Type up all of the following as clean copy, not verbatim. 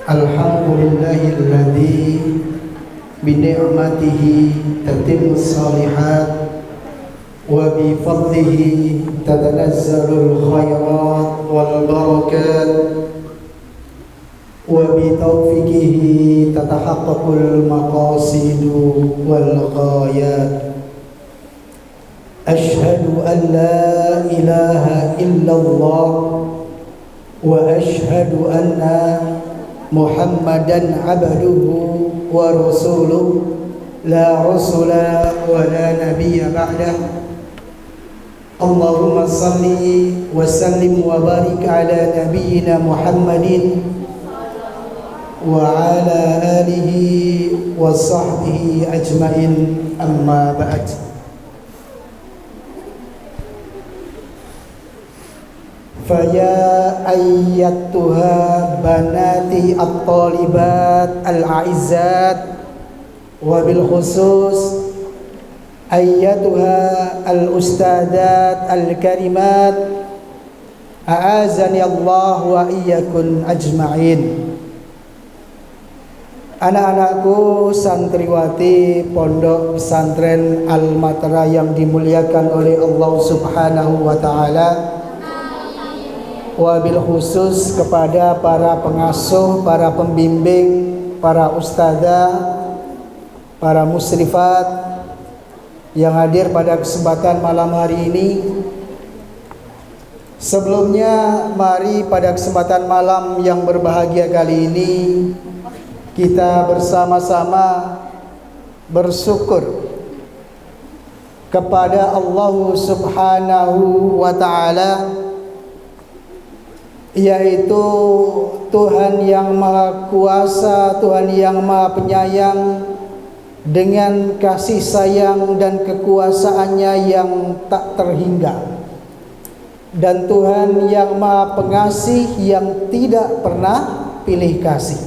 Alhamdulillahilladzi bini'matihi tatimmus shalihat wa bifadlihi tatanazzalul khairat wal barakat wa bitaufiqihi tatahaqqaqul maqasidu wal ghayat. Ashhadu an la ilaha illallah wa ashhadu anna Muhammadan abduhu wa rasuluh la rasula wa la nabiyya ba'dah. Allahumma salli wa sallim wa barik ala nabiyyina Muhammadin wa ala alihi wa sahbihi ajmain, amma ba'd. Faya ayyatuha banati at-talibat al-a'izzat wa bil khusus ayyatuha al-ustadat al-karimat, a'azani Allah wa iyyakum ajma'in. Anak-anakku santriwati Pondok Pesantren Al-Matra yang dimuliakan oleh Allah Subhanahu wa taala, wabil khusus kepada para pengasuh, para pembimbing, para ustadzah, para musrifat yang hadir pada kesempatan malam hari ini. Sebelumnya, mari pada kesempatan malam yang berbahagia kali ini kita bersama-sama bersyukur kepada Allah Subhanahu wa taala, yaitu Tuhan yang Maha Kuasa, Tuhan yang Maha Penyayang, dengan kasih sayang dan kekuasaannya yang tak terhingga, dan Tuhan yang Maha Pengasih yang tidak pernah pilih kasih.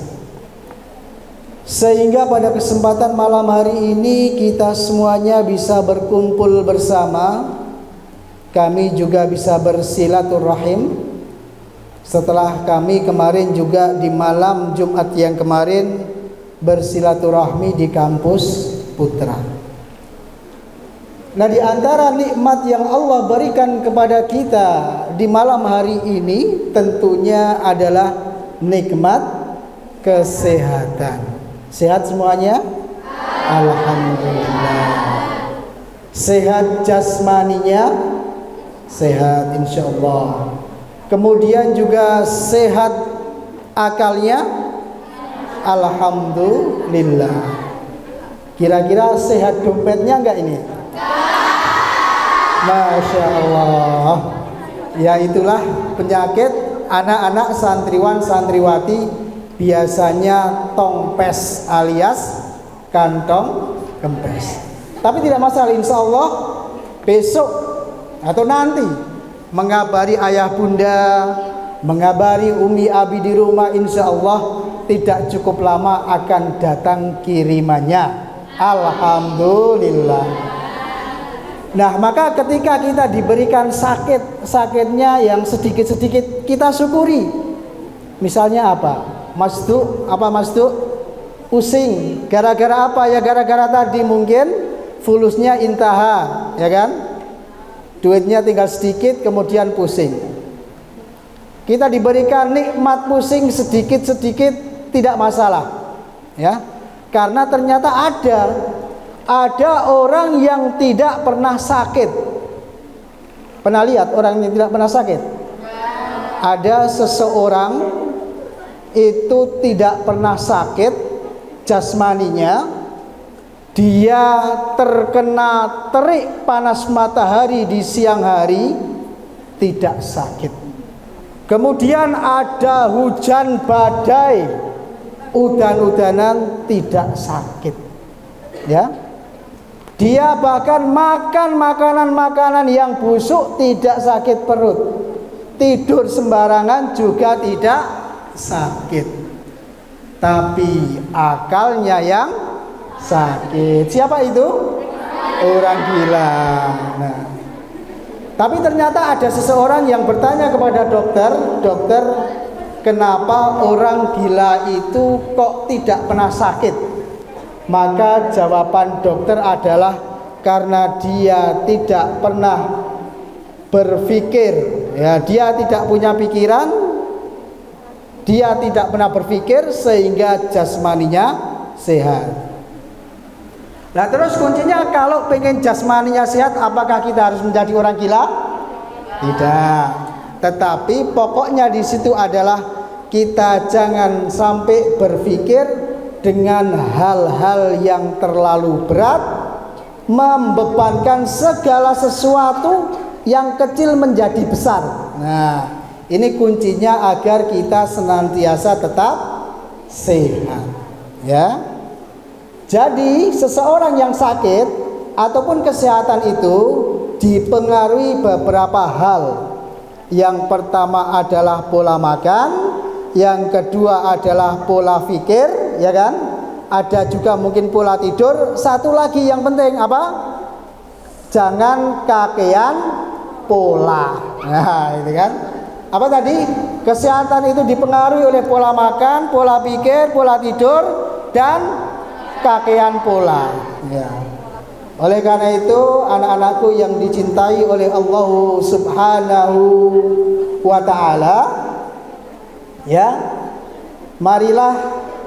Sehingga pada kesempatan malam hari ini kita semuanya bisa berkumpul bersama, kami juga bisa bersilaturahim. Setelah kami kemarin juga di malam Jumat yang kemarin bersilaturahmi di kampus Putra. Nah, di antara nikmat yang Allah berikan kepada kita di malam hari ini tentunya adalah nikmat kesehatan. Sehat semuanya? Alhamdulillah. Sehat jasmaninya? Sehat insyaallah. Kemudian juga sehat akalnya, alhamdulillah. Kira-kira sehat dompetnya enggak ini? Masya Allah. Ya, itulah penyakit anak-anak santriwan santriwati, biasanya tongpes alias kantong kempes. Tapi tidak masalah, insya Allah besok atau nanti mengabari ayah bunda, mengabari umi abi di rumah, insya Allah tidak cukup lama akan datang kirimannya. Alhamdulillah. Nah, maka ketika kita diberikan sakitnya yang sedikit-sedikit kita syukuri. Misalnya apa? Mas Du? Pusing. Gara-gara apa? Ya gara-gara tadi mungkin fulusnya intaha, ya kan? Duitnya tinggal sedikit, kemudian pusing. Kita diberikan nikmat pusing sedikit-sedikit tidak masalah, ya. Karena ternyata ada orang yang tidak pernah sakit. Pernah lihat orang yang tidak pernah sakit? Ada seseorang itu tidak pernah sakit jasmaninya. Dia terkena terik panas matahari di siang hari, tidak sakit. Kemudian ada hujan badai, udan-udanan, tidak sakit. Ya, Dia bahkan makan makanan-makanan yang busuk tidak sakit perut. Tidur sembarangan juga tidak sakit. Tapi akalnya yang sakit. Siapa itu? Orang gila. Nah, tapi ternyata ada seseorang yang bertanya kepada dokter, "Dokter, kenapa orang gila itu kok tidak pernah sakit?" Maka jawaban dokter adalah karena dia tidak pernah berpikir, ya, dia tidak punya pikiran, dia tidak pernah berpikir sehingga jasmaninya sehat. Nah, terus kuncinya kalau pengen jasmaninya sehat, apakah kita harus menjadi orang gila? Tidak. Tetapi pokoknya di situ adalah kita jangan sampai berpikir dengan hal-hal yang terlalu berat, membebankan segala sesuatu yang kecil menjadi besar. Nah, ini kuncinya agar kita senantiasa tetap sehat, ya. Jadi seseorang yang sakit ataupun kesehatan itu dipengaruhi beberapa hal. Yang pertama adalah pola makan, yang kedua adalah pola pikir, ya kan? Ada juga mungkin pola tidur. Satu lagi yang penting apa? Jangan kakean pola. Nah, itu kan. Apa tadi? Kesehatan itu dipengaruhi oleh pola makan, pola pikir, pola tidur, dan kakean pola, ya. Oleh karena itu, anak-anakku yang dicintai oleh Allah Subhanahu wa ta'ala, ya, marilah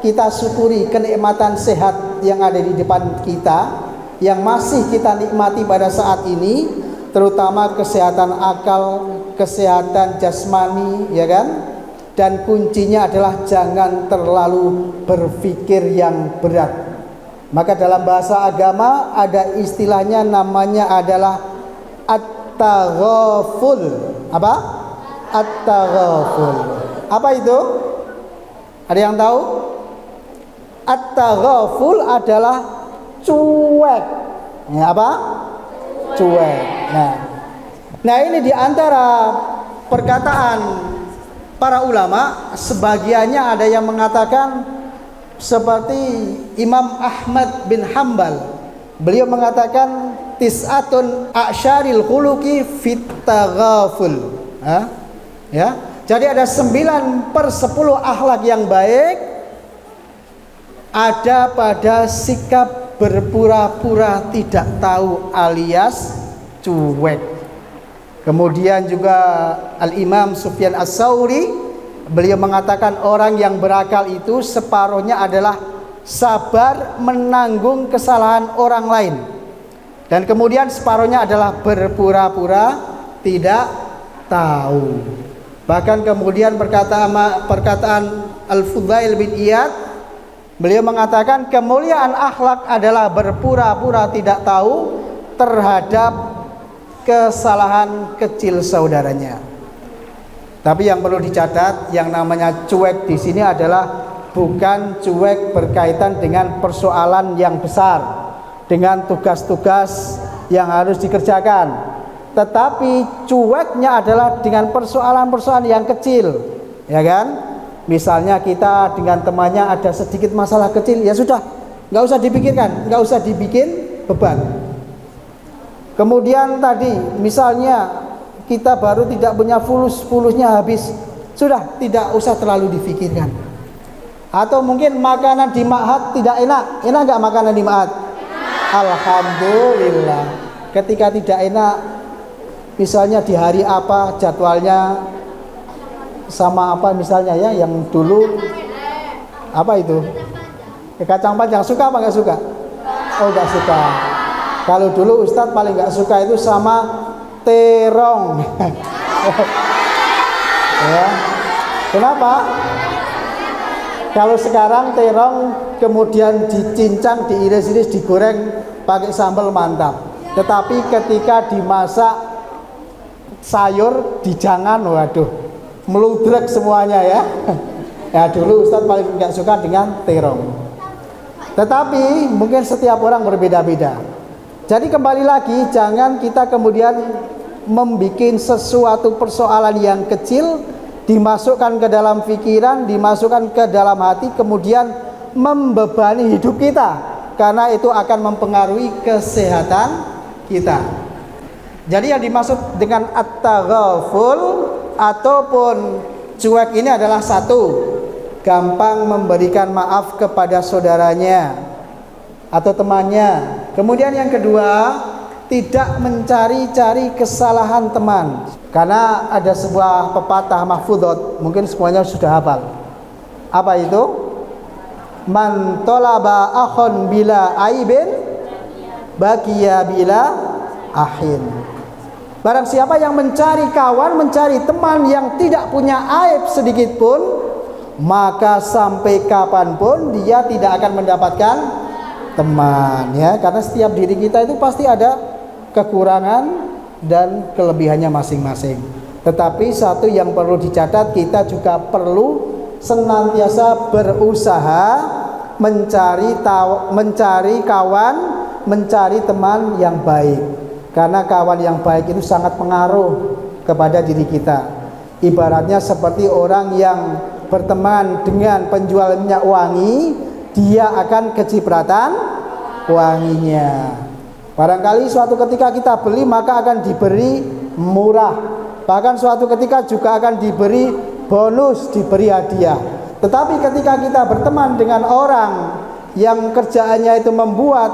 kita syukuri kenikmatan sehat yang ada di depan kita, yang masih kita nikmati pada saat ini, terutama kesehatan akal, kesehatan jasmani, ya kan? Dan kuncinya adalah jangan terlalu berpikir yang berat. Maka dalam bahasa agama ada istilahnya, namanya adalah at-taghaful. Apa? At-taghaful. Apa itu? Ada yang tahu? At-taghaful adalah cuek. Ya, apa? Cuek. Nah, ini diantara perkataan para ulama, sebagiannya ada yang mengatakan seperti Imam Ahmad bin Hambal. Beliau mengatakan tis'atun a'syaril khuluqi fit taghaful. Ya. Jadi ada 9/10 akhlak yang baik ada pada sikap berpura-pura tidak tahu alias cuek. Kemudian juga Al-Imam Sufyan Ats-Tsauri, beliau mengatakan orang yang berakal itu separuhnya adalah sabar menanggung kesalahan orang lain, dan kemudian separuhnya adalah berpura-pura tidak tahu. Bahkan kemudian perkataan Al-Fudail bin Iyad, beliau mengatakan kemuliaan akhlak adalah berpura-pura tidak tahu terhadap kesalahan kecil saudaranya. Tapi yang perlu dicatat, yang namanya cuek di sini adalah bukan cuek berkaitan dengan persoalan yang besar, dengan tugas-tugas yang harus dikerjakan. Tetapi cueknya adalah dengan persoalan-persoalan yang kecil, ya kan? Misalnya kita dengan temannya ada sedikit masalah kecil, ya sudah, nggak usah dipikirkan, nggak usah dibikin beban. Kemudian tadi misalnya kita baru tidak punya fulusnya habis, sudah tidak usah terlalu difikirkan. Atau mungkin makanan di ma'had tidak enak nggak makanan di ma'had? Alhamdulillah. Ketika tidak enak, misalnya di hari apa jadwalnya sama apa misalnya, ya, yang dulu apa itu? Kacang panjang, suka apa nggak suka? Oh, nggak suka. Kalau dulu Ustadz paling nggak suka itu sama terong. Ya. Kenapa? Kalau sekarang terong kemudian dicincang, diiris-iris, digoreng pakai sambal mantap. Tetapi ketika dimasak sayur dijangan, waduh, meludrek semuanya, ya. Ya, dulu Ustadz paling nggak suka dengan terong. Tetapi mungkin setiap orang berbeda-beda. Jadi kembali lagi, jangan kita kemudian membuat sesuatu persoalan yang kecil dimasukkan ke dalam pikiran, dimasukkan ke dalam hati, kemudian membebani hidup kita, karena itu akan mempengaruhi kesehatan kita. Jadi yang dimaksud dengan at-taghaful ataupun cuek ini adalah satu, gampang memberikan maaf kepada saudaranya atau temannya. Kemudian yang kedua, tidak mencari-cari kesalahan teman. Karena ada sebuah pepatah mahfudhot, mungkin semuanya sudah hafal. Apa itu? Man tolaba akhon bila aibin baqiya bila ahin. Barang siapa yang mencari kawan, mencari teman yang tidak punya aib sedikit pun, maka sampai kapanpun dia tidak akan mendapatkan teman, ya. Karena setiap diri kita itu pasti ada kekurangan dan kelebihannya masing-masing. Tetapi satu yang perlu dicatat, kita juga perlu senantiasa berusaha mencari kawan, mencari teman yang baik. Karena kawan yang baik itu sangat pengaruh kepada diri kita. Ibaratnya seperti orang yang berteman dengan penjual minyak wangi, dia akan kecipratan wanginya. Barangkali suatu ketika kita beli maka akan diberi murah, bahkan suatu ketika juga akan diberi bonus, diberi hadiah. Tetapi ketika kita berteman dengan orang yang kerjaannya itu membuat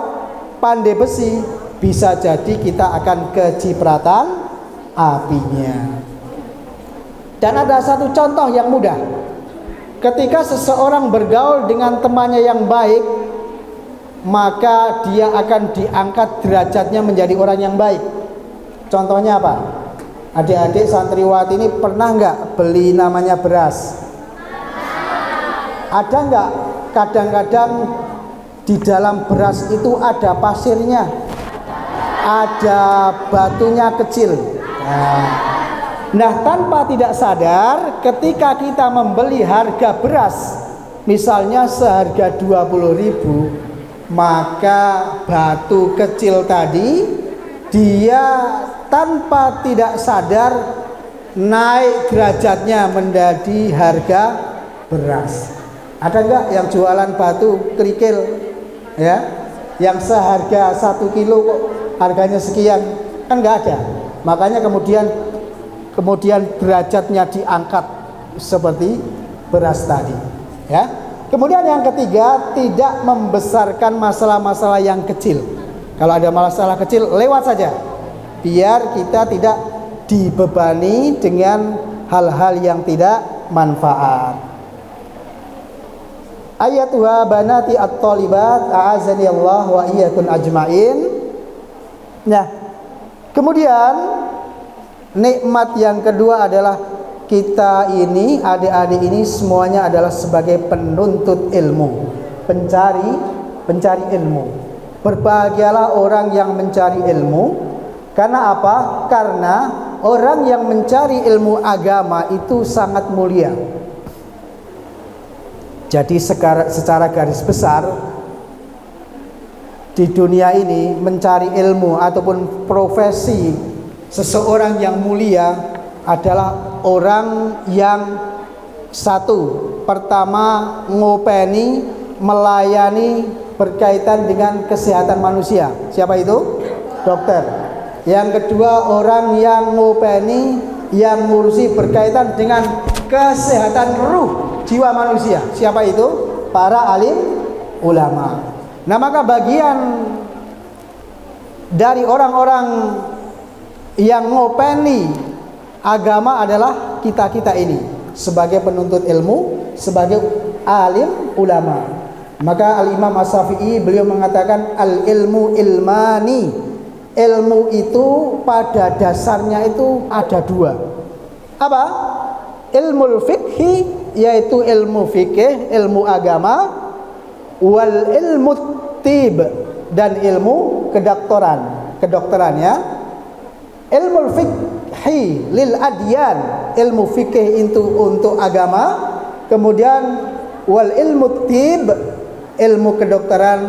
pandai besi, bisa jadi kita akan kecipratan apinya. Dan ada satu contoh yang mudah. Ketika seseorang bergaul dengan temannya yang baik, maka dia akan diangkat derajatnya menjadi orang yang baik. Contohnya apa? Adik-adik santriwati ini pernah nggak beli namanya beras? Ada nggak kadang-kadang di dalam beras itu ada pasirnya, ada batunya kecil. Nah, tanpa tidak sadar, ketika kita membeli harga beras, misalnya seharga 20.000, maka batu kecil tadi dia tanpa tidak sadar naik derajatnya menjadi harga beras. Ada enggak yang jualan batu kerikil, ya, yang seharga 1 kilo kok harganya sekian? Kan enggak ada. Makanya kemudian derajatnya diangkat seperti beras tadi, ya. Kemudian yang ketiga, tidak membesarkan masalah-masalah yang kecil. Kalau ada masalah kecil, lewat saja, biar kita tidak dibebani dengan hal-hal yang tidak manfaat. Ayatuha banati at-talibat, a'azani Allah wa iyyakum ajmain. Nah, kemudian nikmat yang kedua adalah kita ini, adik-adik ini semuanya adalah sebagai penuntut ilmu, pencari ilmu. Berbahagialah orang yang mencari ilmu. Karena apa? Karena orang yang mencari ilmu agama itu sangat mulia. Jadi secara garis besar di dunia ini, mencari ilmu ataupun profesi seseorang yang mulia adalah orang yang satu, pertama ngopeni, melayani berkaitan dengan kesehatan manusia. Siapa itu? Dokter. Yang kedua, orang yang ngopeni, yang ngurusi berkaitan dengan kesehatan ruh jiwa manusia. Siapa itu? Para alim ulama. Nah, maka bagian dari orang-orang yang ngopeni agama adalah kita-kita ini sebagai penuntut ilmu, sebagai alim ulama. Maka Al-Imam As-Syafi'i beliau mengatakan al-ilmu ilmani. Ilmu itu pada dasarnya itu ada dua. Apa? Ilmu fikhi, yaitu ilmu fikih, ilmu agama, wal ilmu tib, dan ilmu kedokteran ya. Ilmu fikhi lil adyan, ilmu fikih itu untuk agama. Kemudian wal ilmu tib, ilmu kedokteran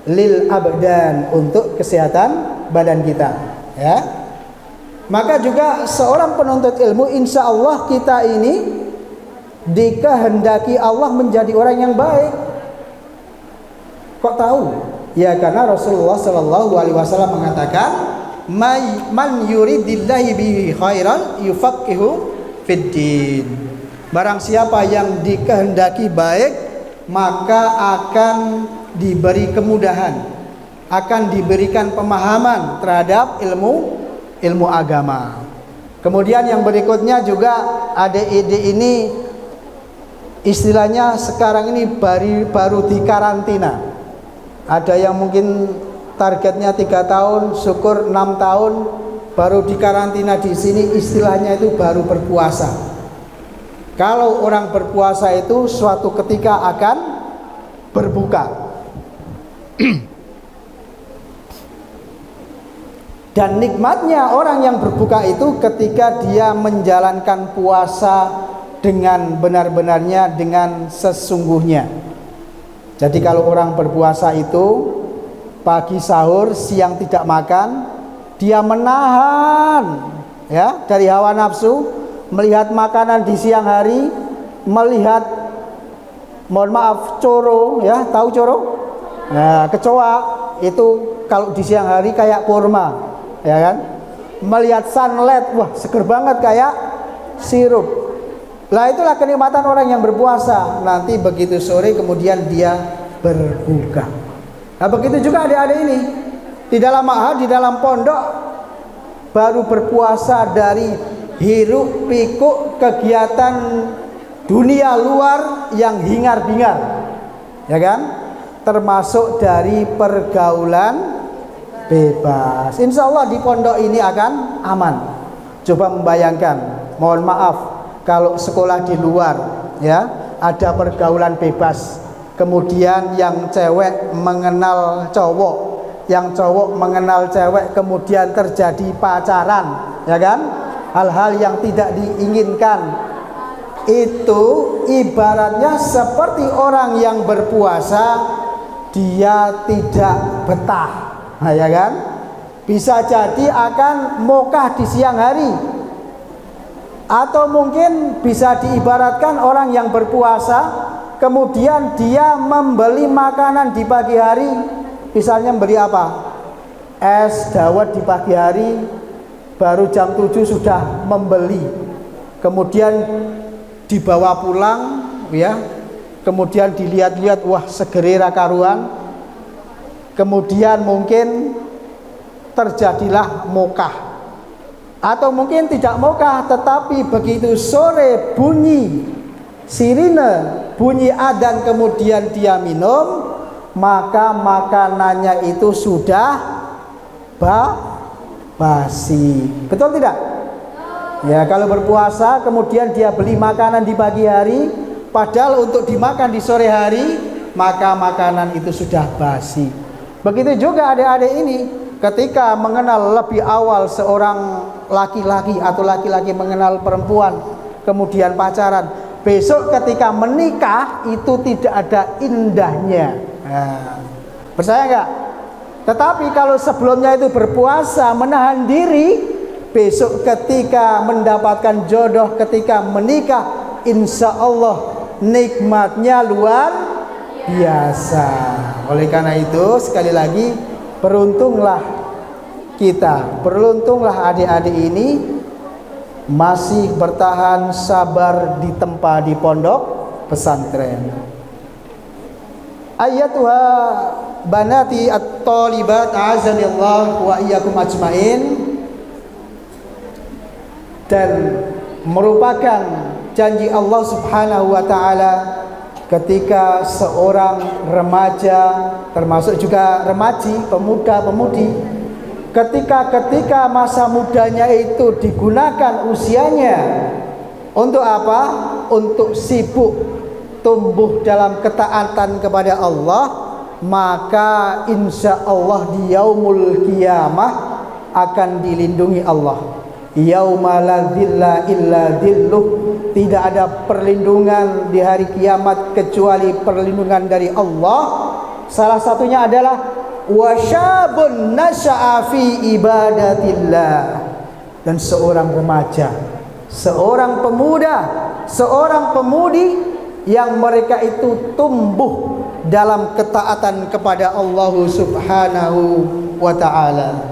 lil abdan, untuk kesehatan badan kita, ya. Maka juga seorang penuntut ilmu, insya Allah kita ini dikehendaki Allah menjadi orang yang baik. Kok tahu? Ya karena Rasulullah Shallallahu Alaihi Wasallam mengatakan, man yuridillahi bihi khairan yufaqihu fiddin. Barang siapa yang dikehendaki baik, maka akan diberi kemudahan, akan diberikan pemahaman terhadap ilmu agama. Kemudian yang berikutnya juga ada ide ini, istilahnya sekarang ini baru di karantina. Ada yang mungkin targetnya 3 tahun, syukur 6 tahun baru di karantina di sini, istilahnya itu baru berpuasa. Kalau orang berpuasa itu suatu ketika akan berbuka. Dan nikmatnya orang yang berbuka itu ketika dia menjalankan puasa dengan benar-benarnya, dengan sesungguhnya. Jadi kalau orang berpuasa itu pagi sahur, siang tidak makan, dia menahan ya dari hawa nafsu, melihat makanan di siang hari, melihat, mohon maaf, coro, ya, tahu coro? Nah, kecoa itu kalau di siang hari kayak kurma, ya kan? Melihat sunlight, wah seger banget kayak sirup. Lah itulah kenikmatan orang yang berpuasa. Nanti begitu sore kemudian dia berbuka. Nah begitu juga adik-adik ini di dalam ma'had, di dalam pondok, baru berpuasa dari hiruk pikuk kegiatan dunia luar yang hingar-bingar, ya kan? Termasuk dari pergaulan bebas. Insya Allah di pondok ini akan aman. Coba membayangkan, mohon maaf, kalau sekolah di luar, ya, ada pergaulan bebas, kemudian yang cewek mengenal cowok, yang cowok mengenal cewek, kemudian terjadi pacaran, ya kan? Hal-hal yang tidak diinginkan. Itu ibaratnya seperti orang yang berpuasa, dia tidak betah, nah, ya kan? Bisa jadi akan mokah di siang hari. Atau mungkin bisa diibaratkan orang yang berpuasa, kemudian dia membeli makanan di pagi hari, misalnya beli apa? Es dawet di pagi hari, baru jam 7 sudah membeli, kemudian dibawa pulang, ya, kemudian dilihat-lihat, wah segera karuan, kemudian mungkin terjadilah mokah. Atau mungkin tidak mokah, tetapi begitu sore bunyi sirine, bunyi adzan, kemudian dia minum, maka makanannya itu sudah basi. Betul tidak? Ya, kalau berpuasa kemudian dia beli makanan di pagi hari, padahal untuk dimakan di sore hari, maka makanan itu sudah basi. Begitu juga adik-adik ini, ketika mengenal lebih awal seorang laki-laki atau laki-laki mengenal perempuan, kemudian pacaran, besok ketika menikah itu tidak ada indahnya. Nah, percaya nggak? Tetapi kalau sebelumnya itu berpuasa, menahan diri, besok ketika mendapatkan jodoh, ketika menikah, insya Allah nikmatnya luar biasa. Oleh karena itu sekali lagi, beruntunglah kita, beruntunglah adik-adik ini masih bertahan sabar ditempa di pondok pesantren. Ayatuha banati at-talibat azanillah wa iyyakum ajmain. Dan merupakan janji Allah Subhanahu wa taala ketika seorang remaja, termasuk juga remaji, pemuda-pemudi, ketika masa mudanya itu digunakan usianya untuk apa? Untuk sibuk tumbuh dalam ketaatan kepada Allah, maka insya Allah di yaumul qiyamah akan dilindungi Allah. Yauma la dzilla illa dzilluh, tidak ada perlindungan di hari kiamat kecuali perlindungan dari Allah Salah satunya adalah wasyabun nasya'a fi ibadatillah, dan seorang remaja, seorang pemuda, seorang pemudi yang mereka itu tumbuh dalam ketaatan kepada Allah Subhanahu wa ta'ala.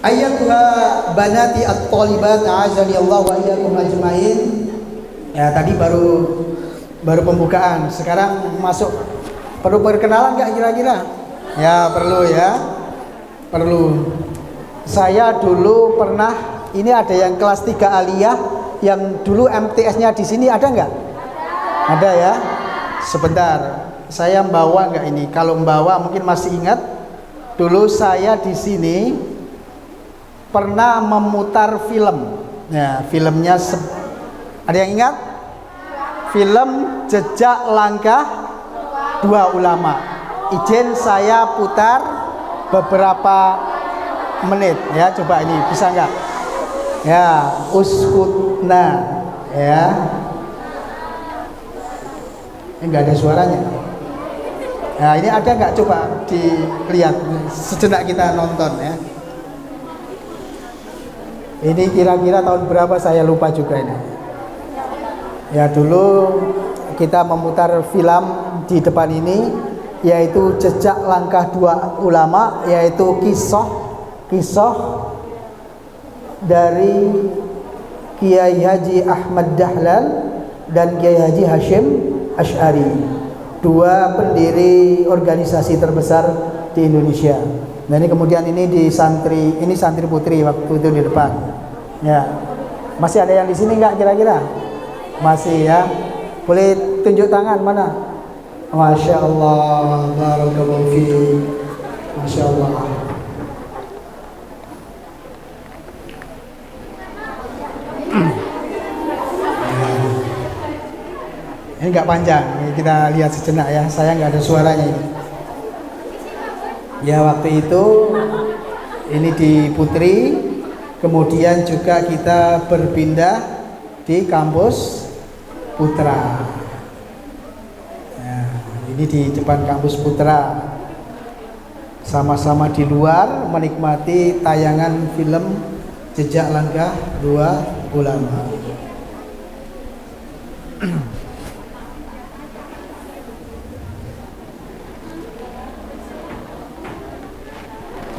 Ayyatuha banati at-talibat a'azani Allah wa iyyakum ajmain. Ya, tadi baru pembukaan. Sekarang masuk, perlu perkenalan enggak kira-kira? Ya, perlu ya. Perlu. Saya dulu pernah, ini ada yang kelas 3 aliyah yang dulu MTS-nya di sini, ada enggak? Ada ya. Sebentar. Saya membawa enggak ini? Kalau membawa mungkin masih ingat. Dulu saya di sini pernah memutar film. Ya, filmnya ada yang ingat? Film Jejak Langkah Dua Ulama. Izin saya putar beberapa menit ya, coba ini bisa enggak? Ya, uskutna ya. Ini enggak ada suaranya. Nah, ini ada enggak, coba dilihat sejenak kita nonton ya. Ini kira-kira tahun berapa saya lupa juga ini. Ya, dulu kita memutar film di depan ini, yaitu Jejak Langkah Dua Ulama, yaitu kisah dari Kiai Haji Ahmad Dahlan dan Kiai Haji Hashim Asy'ari, dua pendiri organisasi terbesar di Indonesia. Nah, ini kemudian ini santri putri waktu itu di depan. Ya. Masih ada yang di sini enggak kira-kira? Masih ya. Boleh tunjuk tangan mana? Masya Allah, barakallahu fiik. Masya Allah. Ini enggak panjang, kita lihat sejenak ya. Saya enggak ada suaranya ini. Ya, waktu itu ini di Putri, kemudian juga kita berpindah di kampus Putra. Nah, ini di depan kampus Putra, sama-sama di luar menikmati tayangan film Jejak Langkah Dua Ulama.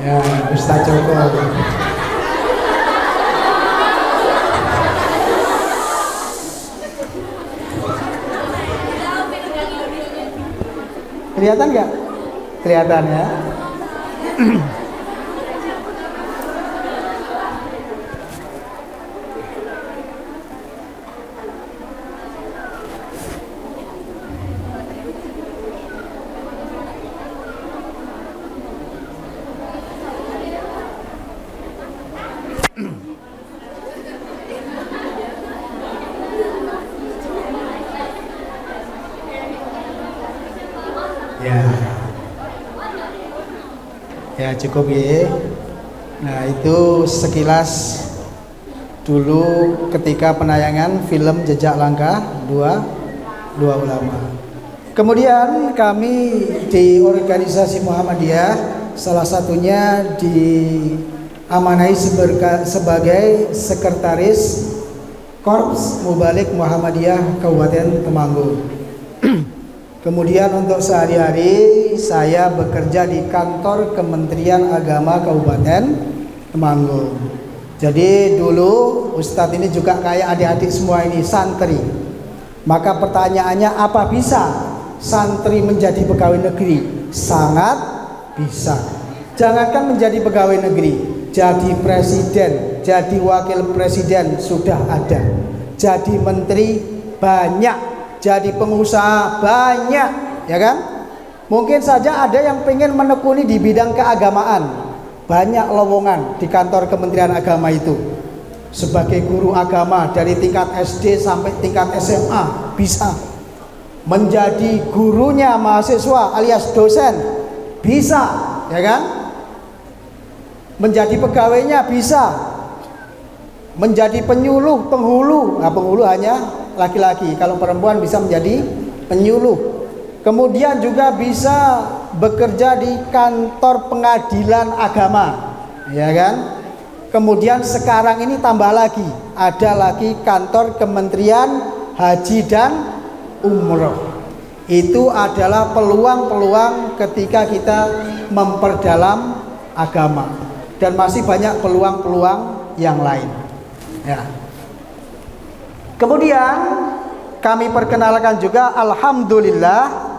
Ya, Ustaz Joko. Kelihatan nggak? Kelihatan ya. Ya cukup ya. Nah, itu sekilas dulu ketika penayangan film Jejak Langkah Dua Ulama. Kemudian kami di organisasi Muhammadiyah, salah satunya diamanai sebagai sekretaris Korps Mubalik Muhammadiyah Kabupaten Temanggung. Kemudian untuk sehari-hari saya bekerja di kantor Kementerian Agama Kabupaten Temanggung. Jadi dulu Ustadz ini juga kayak adik-adik semua ini santri. Maka pertanyaannya, apa bisa santri menjadi pegawai negeri? Sangat bisa. Jangankan menjadi pegawai negeri, jadi presiden, jadi wakil presiden sudah ada. Jadi menteri banyak. Jadi pengusaha banyak, ya kan? Mungkin saja ada yang pengen menekuni di bidang keagamaan. Banyak lowongan di kantor Kementerian Agama itu. Sebagai guru agama dari tingkat SD sampai tingkat SMA bisa. Menjadi gurunya mahasiswa alias dosen bisa, ya kan? Menjadi pegawainya bisa. menjadi penyuluh, penghulu. Nah, penghulu hanya laki-laki, kalau perempuan bisa menjadi penyuluh. Kemudian juga bisa bekerja di kantor pengadilan agama, ya kan? Kemudian sekarang ini tambah lagi, ada lagi kantor Kementerian Haji dan Umroh. Itu adalah peluang-peluang ketika kita memperdalam agama, dan masih banyak peluang-peluang yang lain. Ya. Kemudian kami perkenalkan juga, alhamdulillah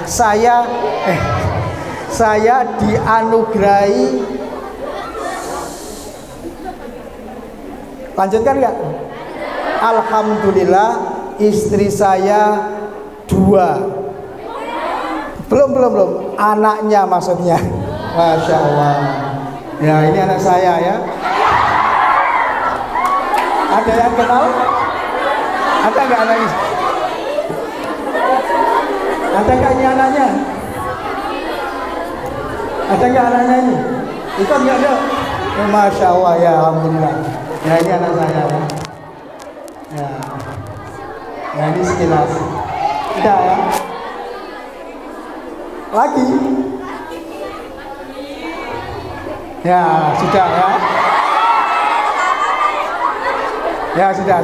saya dianugerahi, lanjutkan nggak? Alhamdulillah istri saya 2, belum anaknya maksudnya. Masya Allah. Ya, ini anak saya ya. Ada yang kenal? Ada nggak anaknya? Ada nggak ini anaknya? Ada nggak anaknya ini? Ikut nggak ada? Oh, Masya Allah, ya alhamdulillah. Ya, ini anak saya ya. Ya ini sekilas. Tidak ya? Lagi? Ya sudah ya. Ya sudah.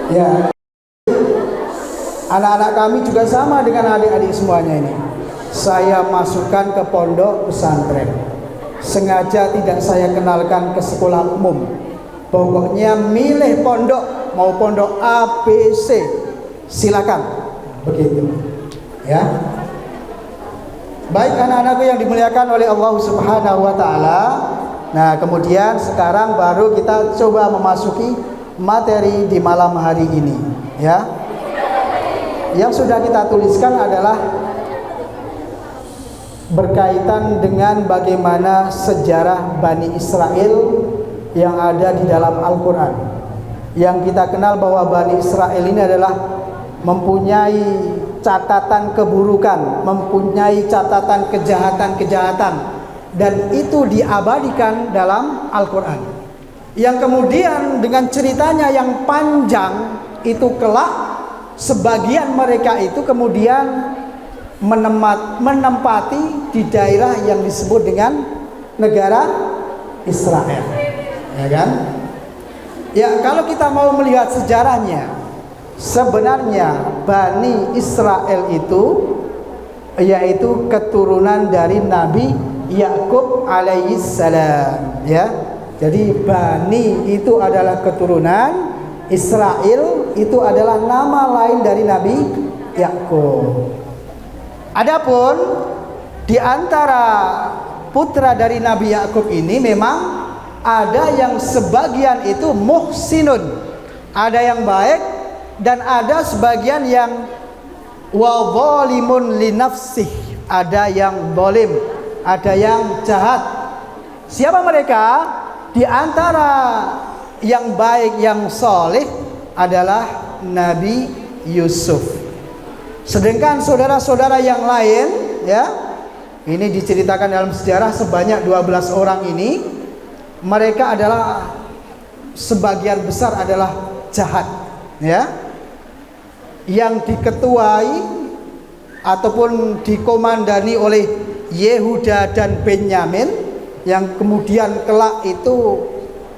Ya. Anak-anak kami juga sama dengan adik-adik semuanya ini. Saya masukkan ke pondok pesantren. Sengaja tidak saya kenalkan ke sekolah umum. Pokoknya milih pondok, mau pondok A, B, C, silakan. Begitu. Ya. Baik anak-anakku yang dimuliakan oleh Allah Subhanahu wa taala. Nah, kemudian sekarang baru kita coba memasuki materi di malam hari ini, ya. Yang sudah kita tuliskan adalah berkaitan dengan bagaimana sejarah Bani Israel yang ada di dalam Al-Quran. Yang kita kenal bahwa Bani Israel ini adalah mempunyai catatan keburukan, mempunyai catatan kejahatan-kejahatan, dan itu diabadikan dalam Al-Quran. Yang kemudian dengan ceritanya yang panjang itu kelak sebagian mereka itu kemudian menempati di daerah yang disebut dengan negara Israel, ya kan? Ya, kalau kita mau melihat sejarahnya, sebenarnya Bani Israel itu yaitu keturunan dari Nabi Yakub alaihissalam, ya. Jadi Bani itu adalah keturunan, Israel itu adalah nama lain dari Nabi Yakub. Adapun di antara putra dari Nabi Yakub ini memang ada yang sebagian itu muhsinun, ada yang baik, dan ada sebagian yang wa zalimun li nafsih, ada yang zalim, ada yang jahat. Siapa mereka? Di antara yang baik, yang soleh adalah Nabi Yusuf. Sedangkan saudara-saudara yang lain, ya, ini diceritakan dalam sejarah sebanyak 12 orang ini, mereka adalah sebagian besar adalah jahat, ya, yang diketuai ataupun dikomandani oleh Yehuda dan Benyamin, yang kemudian kelak itu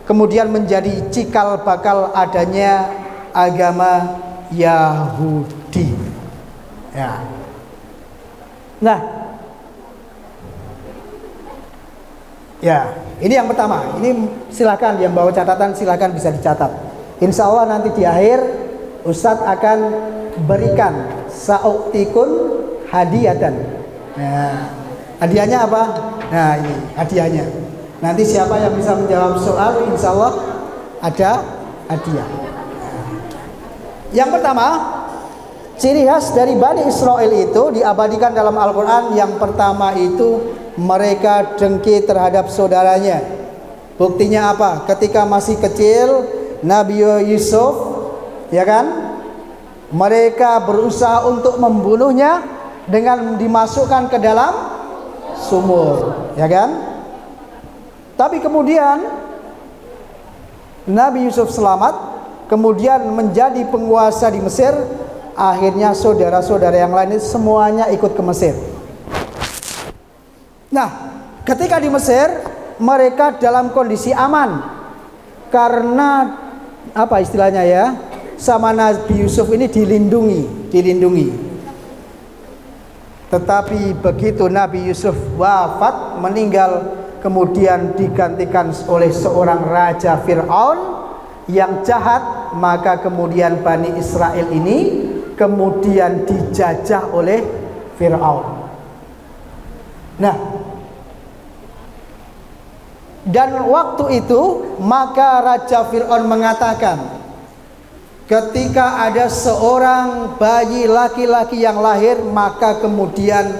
kemudian menjadi cikal bakal adanya agama Yahudi. Ya. Nah, ya, ini yang pertama. Ini silakan yang bawa catatan silakan bisa dicatat. Insya Allah nanti di akhir Ustadz akan berikan sa'uktikun hadiatan. Nah, hadiahnya apa? Nah, ini hadiahnya. Nanti siapa yang bisa menjawab soal, insya Allah ada hadiah. Yang pertama, ciri khas dari Bani Israel itu diabadikan dalam Al-Quran. Yang pertama itu mereka dengki terhadap saudaranya. Buktinya apa? Ketika masih kecil, Nabi Yusuf, ya kan, mereka berusaha untuk membunuhnya dengan dimasukkan ke dalam sumur, ya kan. Tapi kemudian Nabi Yusuf selamat, kemudian menjadi penguasa di Mesir. Akhirnya saudara-saudara yang lain semuanya ikut ke Mesir. Nah, ketika di Mesir mereka dalam kondisi aman karena apa istilahnya ya, sama Nabi Yusuf ini dilindungi. Tetapi begitu Nabi Yusuf wafat, meninggal, kemudian digantikan oleh seorang raja Fir'aun yang jahat, maka kemudian Bani Israel ini kemudian dijajah oleh Fir'aun. Nah, dan waktu itu maka Raja Fir'aun mengatakan, ketika ada seorang bayi laki-laki yang lahir, maka kemudian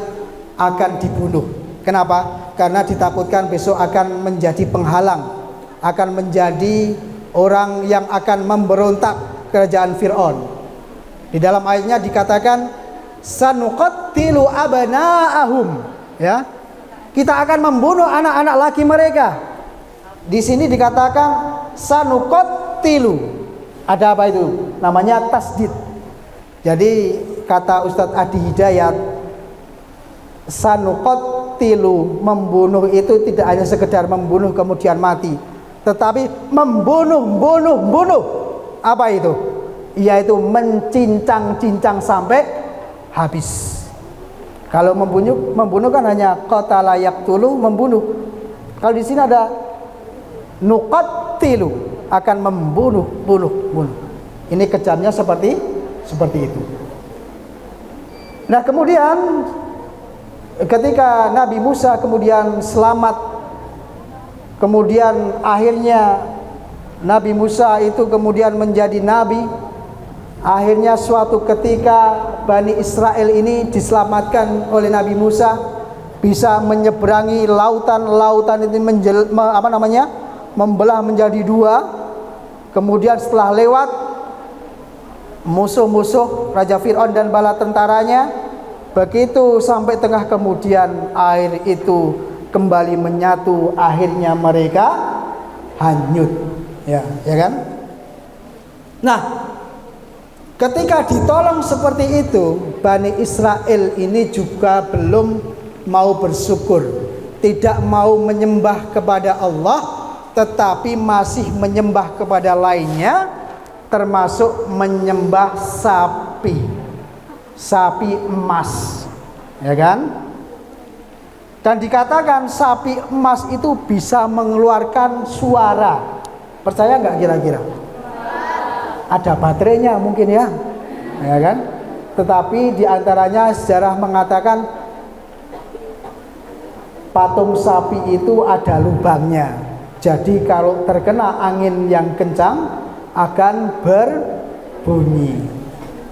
akan dibunuh. Kenapa? Karena ditakutkan besok akan menjadi penghalang, akan menjadi orang yang akan memberontak kerajaan Fir'aun. Di dalam ayatnya dikatakan sanuqattilu abna'ahum, ya. Kita akan membunuh anak-anak laki mereka. Di sini dikatakan sanuqattilu. Ada apa itu? Namanya tasdid. Jadi kata Ustadz Adi Hidayat, sanuqattilu, membunuh itu tidak hanya sekedar membunuh kemudian mati, tetapi membunuh. Apa itu? Yaitu mencincang-cincang sampai habis. Kalau membunuh kan hanya qatala yaqtulu, membunuh. Kalau di sini ada nuqattilu, akan membunuh. Ini kejamnya seperti itu. Nah, kemudian ketika Nabi Musa kemudian selamat, kemudian akhirnya Nabi Musa itu kemudian menjadi nabi. Akhirnya suatu ketika Bani Israel ini diselamatkan oleh Nabi Musa, bisa menyeberangi lautan itu membelah menjadi dua. Kemudian setelah lewat musuh-musuh Raja Fir'aun dan bala tentaranya, begitu sampai tengah kemudian air itu kembali menyatu, akhirnya mereka hanyut, ya kan? Nah, ketika ditolong seperti itu, Bani Israel ini juga belum mau bersyukur, tidak mau menyembah kepada Allah, tetapi masih menyembah kepada lainnya, termasuk menyembah sapi emas, ya kan? Dan dikatakan sapi emas itu bisa mengeluarkan suara. Percaya nggak kira-kira? Ada baterainya mungkin ya kan? Tetapi diantaranya sejarah mengatakan patung sapi itu ada lubangnya. Jadi kalau terkena angin yang kencang akan berbunyi.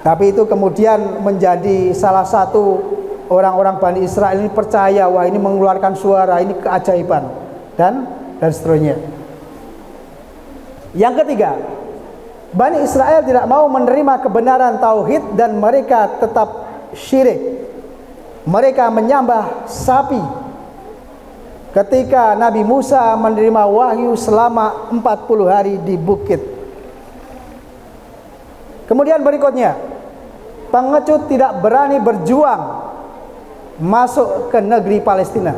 Tapi itu kemudian menjadi salah satu orang-orang Bani Israel ini percaya, wah ini mengeluarkan suara, ini keajaiban dan seterusnya. Yang ketiga, Bani Israel tidak mau menerima kebenaran tauhid dan mereka tetap syirik. Mereka menyembah sapi. Ketika Nabi Musa menerima wahyu selama 40 hari di bukit. Kemudian berikutnya, pengecut tidak berani berjuang masuk ke negeri Palestina.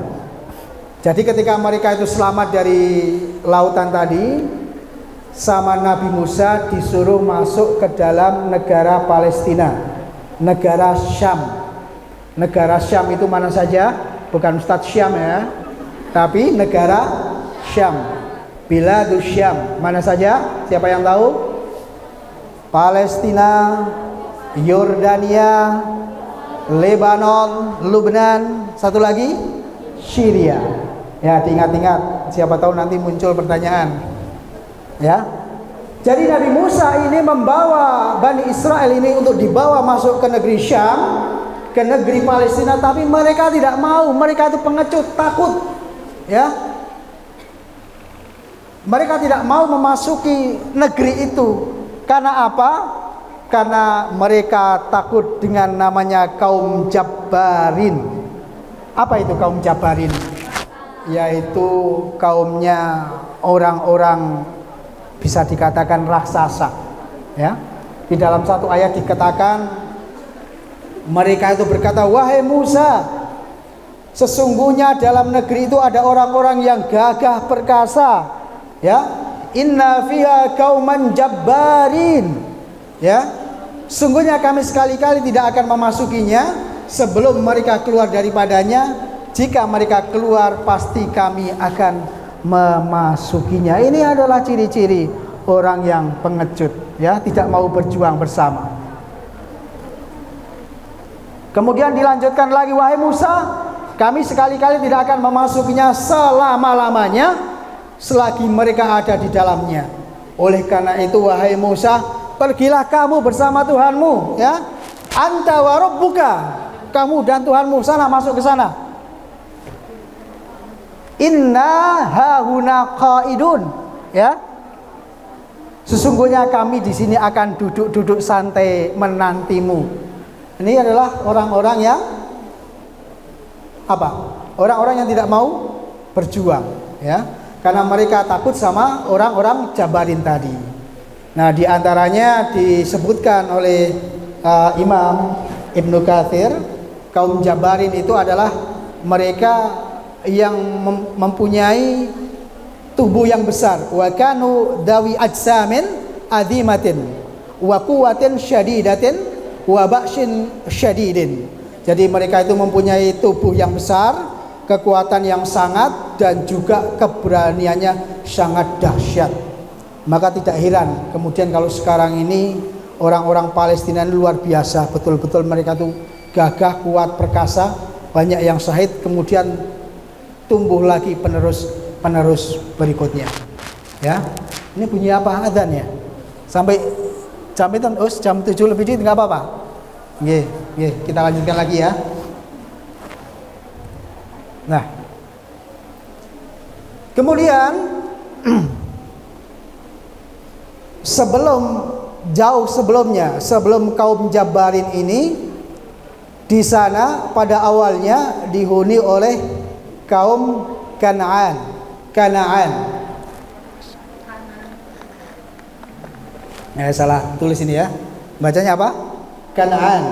Jadi ketika mereka itu selamat dari lautan tadi, sama Nabi Musa disuruh masuk ke dalam negara Palestina, negara Syam. Negara Syam itu mana saja? Bukan Ustadz Syam ya, tapi negara Syam, Biladus Syam. Mana saja? Siapa yang tahu? Palestina, Yordania, Lebanon, Lubnan, satu lagi Syria. Ya, diingat-ingat, siapa tahu nanti muncul pertanyaan. Ya, jadi Nabi Musa ini membawa Bani Israel ini untuk dibawa masuk ke negeri Syam, ke negeri Palestina, tapi mereka tidak mau. Mereka itu pengecut, takut. Ya, mereka tidak mau memasuki negeri itu. Karena apa? Karena mereka takut dengan namanya kaum Jabbarin. Apa itu kaum Jabbarin? yaitu kaumnya orang-orang bisa dikatakan raksasa, ya. Di dalam satu ayat dikatakan mereka itu berkata, wahai Musa, sesungguhnya dalam negeri itu ada orang-orang yang gagah perkasa, ya. Inna fiha kauman jabbarin, ya. Sungguhnya kami sekali-kali tidak akan memasukinya sebelum mereka keluar daripadanya. Jika mereka keluar pasti kami akan memasukinya. Ini adalah ciri-ciri orang yang pengecut, ya, tidak mau berjuang bersama. Kemudian dilanjutkan lagi, wahai Musa, kami sekali-kali tidak akan memasukinya selama-lamanya selagi mereka ada di dalamnya. Oleh karena itu wahai Musa, pergilah kamu bersama Tuhanmu, ya. Anta wa rabbuka, kamu dan Tuhanmu sana, masuk ke sana. Inna hahuna qaidun, ya. Sesungguhnya kami di sini akan duduk-duduk santai menantimu. Ini adalah orang-orang yang apa? Orang-orang yang tidak mau berjuang, ya. Karena mereka takut sama orang-orang Jabarin tadi. Nah, diantaranya disebutkan oleh Imam Ibnu Katsir, kaum Jabarin itu adalah mereka yang mempunyai tubuh yang besar, wa kanu dawi ajsamin azimatin wa quwwatin syadidatin wa ba'shin syadidin. Jadi mereka itu mempunyai tubuh yang besar, kekuatan yang sangat, dan juga keberaniannya sangat dahsyat. Maka tidak heran kemudian kalau sekarang ini orang-orang Palestina ini luar biasa, betul-betul mereka itu gagah, kuat, perkasa, banyak yang syahid, kemudian tumbuh lagi penerus berikutnya, ya. Ini bunyi apa adzannya? Sampai jam itu jam 7 lebih dikit nggak apa-apa. Nggih, kita lanjutkan lagi ya. Nah, kemudian jauh sebelumnya, sebelum kaum Jabarin ini, di sana pada awalnya dihuni oleh kaum Kanaan. Salah tulis ini ya. Bacanya apa? Kanaan.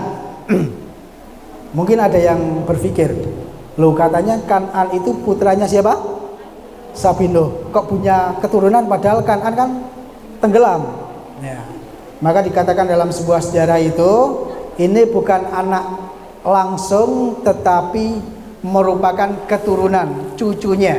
Mungkin ada yang berpikir, loh katanya Kanaan itu putranya siapa? Sabindo. Kok punya keturunan padahal Kanaan kan tenggelam. Ya. Maka dikatakan dalam sebuah sejarah itu, ini bukan anak langsung tetapi merupakan keturunan cucunya.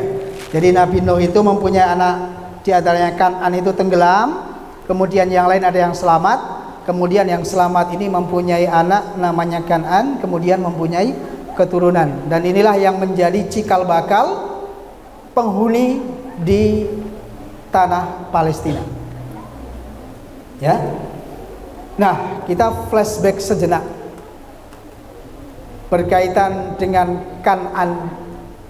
Jadi Nabi Nuh itu mempunyai anak, di antaranya Kan'an itu tenggelam, kemudian yang lain ada yang selamat, kemudian yang selamat ini mempunyai anak namanya Kan'an, kemudian mempunyai keturunan, dan inilah yang menjadi cikal bakal penghuni di tanah Palestina, ya. Nah, kita flashback sejenak berkaitan dengan Kan'an.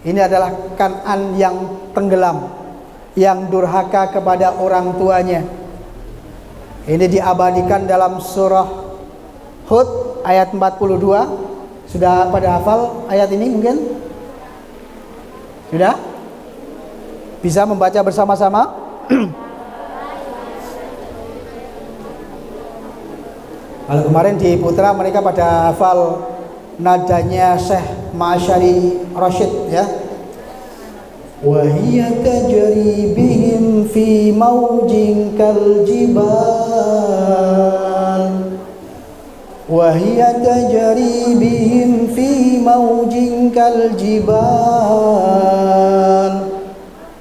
Ini adalah Kan'an yang tenggelam, yang durhaka kepada orang tuanya. Ini diabadikan dalam surah Hud ayat 42. Sudah pada hafal ayat ini mungkin? Sudah? Bisa membaca bersama-sama? Kalau kemarin di Putra mereka pada hafal nadanya Syekh Ma'syari Rashid, ya. Wa hiya tajri bihim fi mawjin kal jibal, wa hiya tajri bihim fi mawjin kal jibal,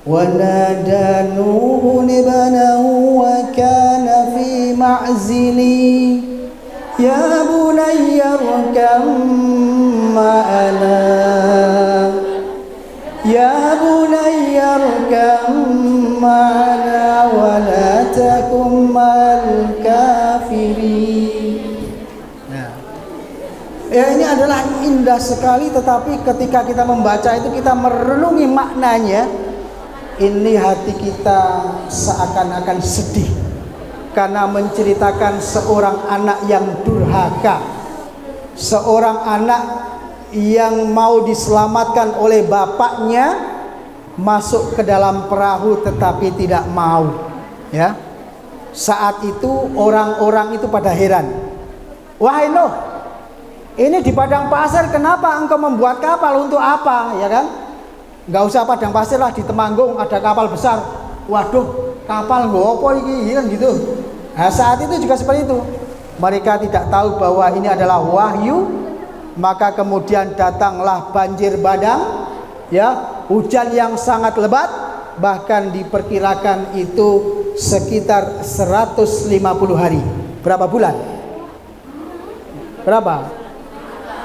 wa nada nuhun ibnahu wa kana fi ma'zili ya bunayya rkam ma'ana, ya bunayya rkam ma'ana wa la takum ma'al kafirin. Nah, ya, ini adalah indah sekali, tetapi ketika kita membaca itu kita merenungi maknanya, ini hati kita seakan-akan sedih karena menceritakan seorang anak yang durhaka, seorang anak yang mau diselamatkan oleh bapaknya, masuk ke dalam perahu tetapi tidak mau, ya. Saat itu orang-orang itu pada heran. Wahai Nuh, ini di padang pasir kenapa engkau membuat kapal, untuk apa, ya kan? Nggak usah padang pasir lah, di Temanggung ada kapal besar. Waduh, kapal ngopo iki, kan gitu. Nah, saat itu juga seperti itu. Mereka tidak tahu bahwa ini adalah wahyu, maka kemudian datanglah banjir bandang, ya, hujan yang sangat lebat, bahkan diperkirakan itu sekitar 150 hari. Berapa bulan? Berapa?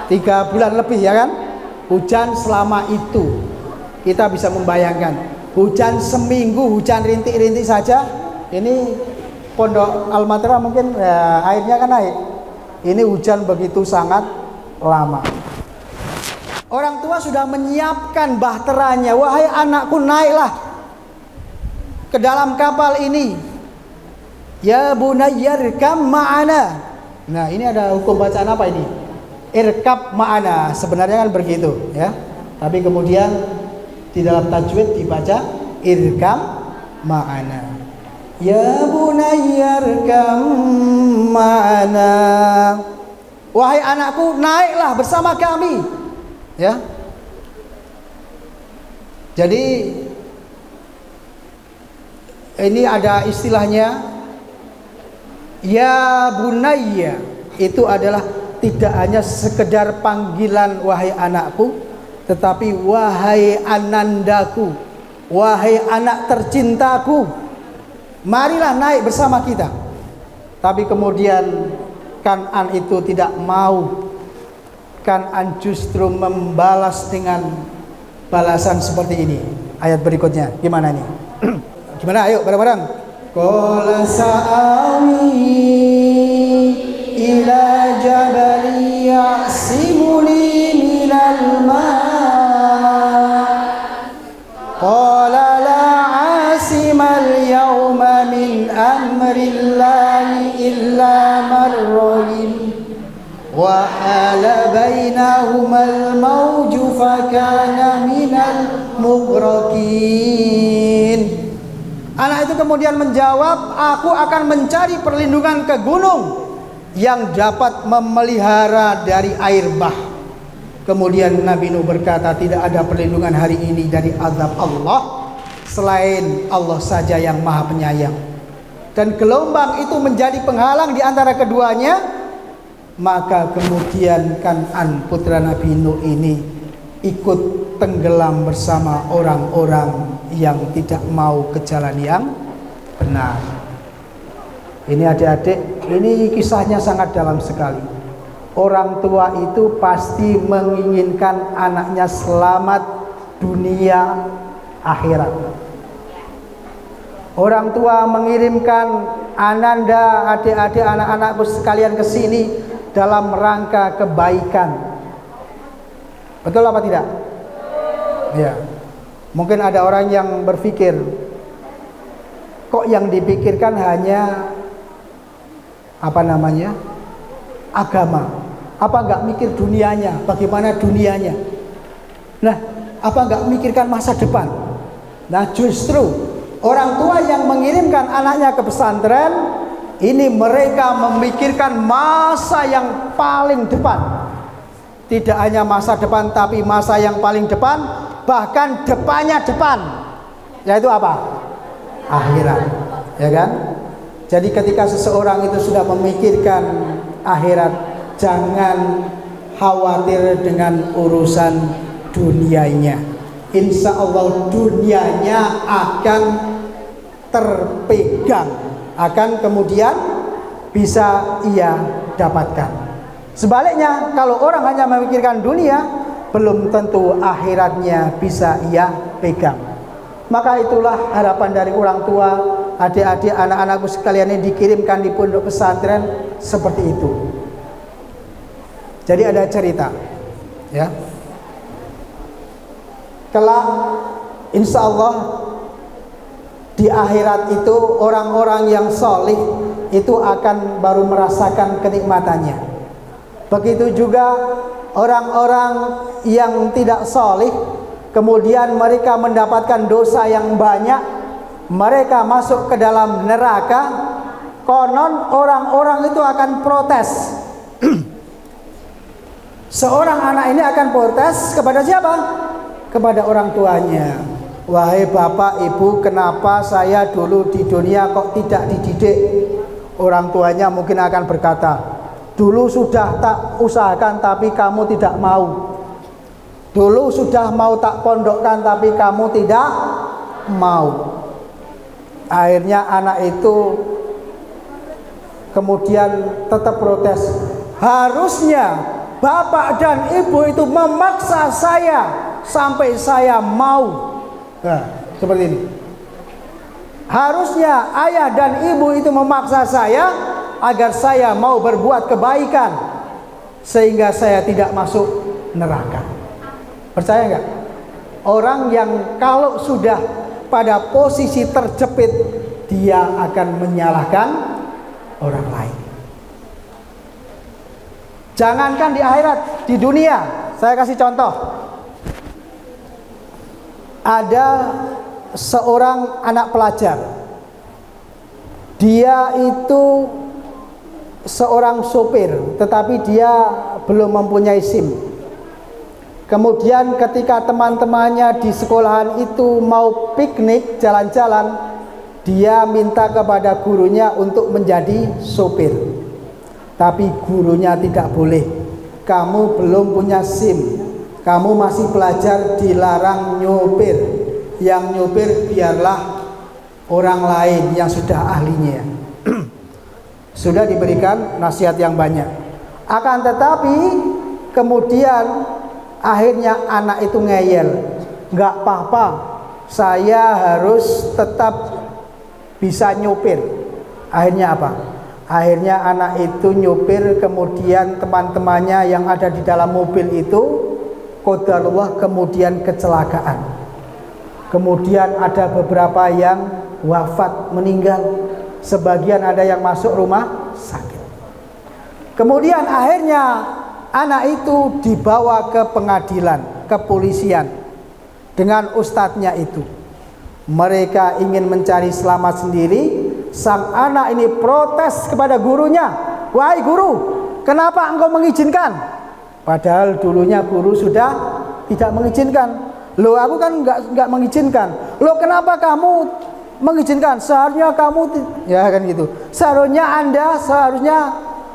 3 bulan lebih, ya kan? Hujan selama itu. Kita bisa membayangkan, hujan seminggu, hujan rintik-rintik saja. Ini Pondok Al-Matra mungkin ya, airnya kan naik. Ini hujan begitu sangat lama. Orang tua sudah menyiapkan bahteranya. Wahai anakku, naiklah ke dalam kapal ini. Ya bunayya irkam ma'ana. Nah, ini ada hukum bacaan apa ini? Irkab ma'ana. Sebenarnya kan begitu, ya. Tapi kemudian di dalam tajwid dibaca irkam ma'ana. Ya bunayya irkam ma'ana. Wahai anakku, naiklah bersama kami, ya. Jadi ini ada istilahnya ya bunayya, itu adalah tidak hanya sekedar panggilan wahai anakku, tetapi wahai anandaku, wahai anak tercintaku, marilah naik bersama kita. Tapi kemudian Kan'an itu tidak mau. Kan'an justru membalas dengan balasan seperti ini. Ayat berikutnya gimana nih? Gimana? Ayo bareng-bareng. Qala sa'awi ila jabali ya'simuni minal ma' qala la 'asimal yawma min amrillahi illa man rahim wa hala bainahumal mawju fakana minal mughraqin. Anak itu kemudian menjawab, aku akan mencari perlindungan ke gunung yang dapat memelihara dari air bah. Kemudian Nabi Nuh berkata, tidak ada perlindungan hari ini dari azab Allah selain Allah saja yang maha penyayang. Dan gelombang itu menjadi penghalang di antara keduanya. Maka kemudian Kan'an putra Nabi Nuh ini ikut tenggelam bersama orang-orang yang tidak mau ke jalan yang benar. Ini adik-adik, ini kisahnya sangat dalam sekali. Orang tua itu pasti menginginkan anaknya selamat dunia akhirat. Orang tua mengirimkan ananda, adik-adik, anak-anakku sekalian ke sini dalam rangka kebaikan. Betul apa tidak? Ya. Mungkin ada orang yang berpikir, kok yang dipikirkan hanya agama. Apa enggak mikir dunianya? Bagaimana dunianya? Nah, apa enggak mikirkan masa depan? Nah, justru orang tua yang mengirimkan anaknya ke pesantren ini, mereka memikirkan masa yang paling depan. Tidak hanya masa depan, tapi masa yang paling depan, bahkan depannya depan, yaitu apa? Akhirat, ya kan? Jadi ketika seseorang itu sudah memikirkan akhirat, jangan khawatir dengan urusan dunianya. Insya Allah dunianya akan terpegang, akan kemudian bisa ia dapatkan. Sebaliknya, kalau orang hanya memikirkan dunia, belum tentu akhiratnya bisa ia pegang. Maka itulah harapan dari orang tua, adik-adik, anak-anakku sekalian yang dikirimkan di pondok pesantren seperti itu. Jadi ada cerita, ya. Kelak, insya Allah di akhirat itu orang-orang yang solih itu akan baru merasakan kenikmatannya. Begitu juga orang-orang yang tidak solih kemudian mereka mendapatkan dosa yang banyak, mereka masuk ke dalam neraka, konon orang-orang itu akan protes. Seorang anak ini akan protes kepada siapa? Kepada orang tuanya. Wahai bapak ibu, kenapa saya dulu di dunia kok tidak dididik? Orang tuanya mungkin akan berkata, dulu sudah tak usahakan tapi kamu tidak mau. Dulu sudah mau tak pondokkan tapi kamu tidak mau. Akhirnya anak itu kemudian tetap protes. Harusnya bapak dan ibu itu memaksa saya sampai saya mau. Nah, seperti ini. Harusnya ayah dan ibu itu memaksa saya agar saya mau berbuat kebaikan sehingga saya tidak masuk neraka. Percaya nggak? Orang yang kalau sudah pada posisi terjepit, dia akan menyalahkan orang lain. Jangankan di akhirat, di dunia. Saya kasih contoh. Ada seorang anak pelajar. Dia itu seorang sopir, tetapi dia belum mempunyai SIM. Kemudian ketika teman-temannya di sekolahan itu mau piknik jalan-jalan, dia minta kepada gurunya untuk menjadi sopir. Tapi gurunya tidak boleh. Kamu belum punya SIM, kamu masih pelajar, dilarang nyopir. Yang nyopir biarlah orang lain yang sudah ahlinya. Sudah diberikan nasihat yang banyak. Akan tetapi kemudian akhirnya anak itu ngeyel. Nggak apa-apa, saya harus tetap bisa nyopir. Akhirnya apa? Akhirnya anak itu nyopir, kemudian teman-temannya yang ada di dalam mobil itu qadarullah kemudian kecelakaan. Kemudian ada beberapa yang wafat, meninggal. Sebagian ada yang masuk rumah sakit. Kemudian akhirnya anak itu dibawa ke pengadilan, kepolisian dengan ustadznya itu. Mereka ingin mencari selamat sendiri. Sang anak ini protes kepada gurunya, wahai guru, kenapa engkau mengizinkan? Padahal dulunya guru sudah tidak mengizinkan. Loh, aku kan nggak mengizinkan. Loh, kenapa kamu mengizinkan? Seharusnya kamu, ya kan gitu. Seharusnya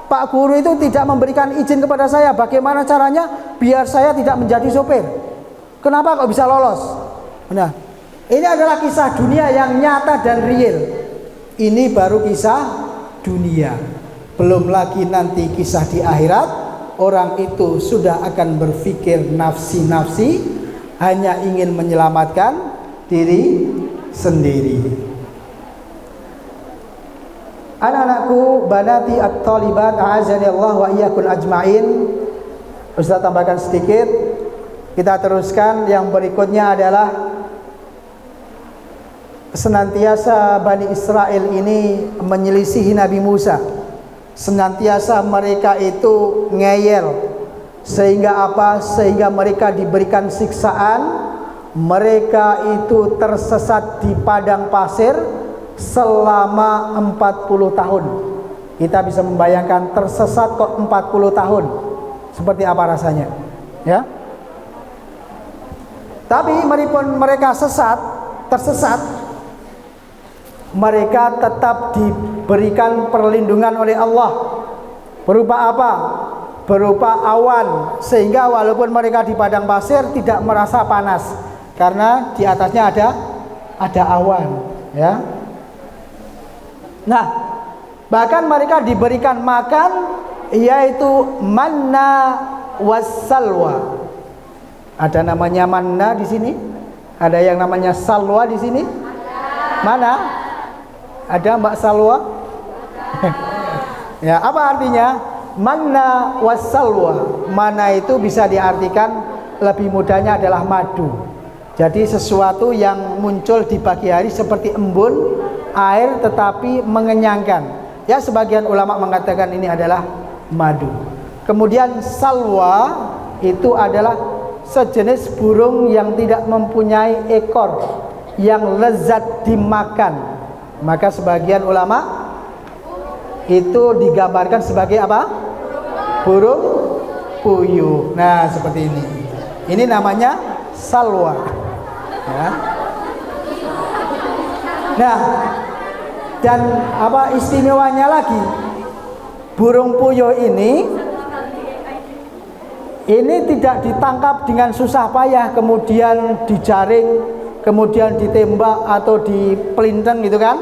Pak Guru itu tidak memberikan izin kepada saya. Bagaimana caranya biar saya tidak menjadi sopir? Kenapa kok bisa lolos? Nah, ini adalah kisah dunia yang nyata dan real. Ini baru kisah dunia. Belum lagi nanti kisah di akhirat. Orang itu sudah akan berpikir nafsi-nafsi, hanya ingin menyelamatkan diri sendiri. Anak-anakku, banati at-talibat, a'azani Allah wa iyyakum ajma'in. Ustaz tambahkan sedikit. Kita teruskan. Yang berikutnya adalah senantiasa Bani Israel ini menyelisihi Nabi Musa. Senantiasa mereka itu ngeyel. Sehingga apa? Sehingga mereka diberikan siksaan. Mereka itu tersesat di padang pasir selama 40 tahun. Kita bisa membayangkan tersesat kok 40 tahun. Seperti apa rasanya? Ya. Tapi meskipun mereka tersesat, mereka tetap diberikan perlindungan oleh Allah. Berupa apa? Berupa awan, sehingga walaupun mereka di padang pasir tidak merasa panas karena di atasnya ada awan, ya. Nah, bahkan mereka diberikan makan yaitu manna wassalwa. Ada namanya manna di sini, ada yang namanya salwa di sini. Mana? Ada Mbak Salwa? Ya, apa artinya? Manna wassalwa. Mana itu bisa diartikan lebih mudahnya adalah madu. Jadi sesuatu yang muncul di pagi hari seperti embun air tetapi mengenyangkan. Ya, sebagian ulama mengatakan ini adalah madu. Kemudian salwa itu adalah sejenis burung yang tidak mempunyai ekor, yang lezat dimakan. Maka sebagian ulama itu digambarkan sebagai apa? Burung puyuh. Nah, seperti ini. Ini namanya salwa. Ya. Nah, dan apa istimewanya lagi? Burung puyuh ini tidak ditangkap dengan susah payah, kemudian dijaring, kemudian ditembak atau dipelintang gitu kan,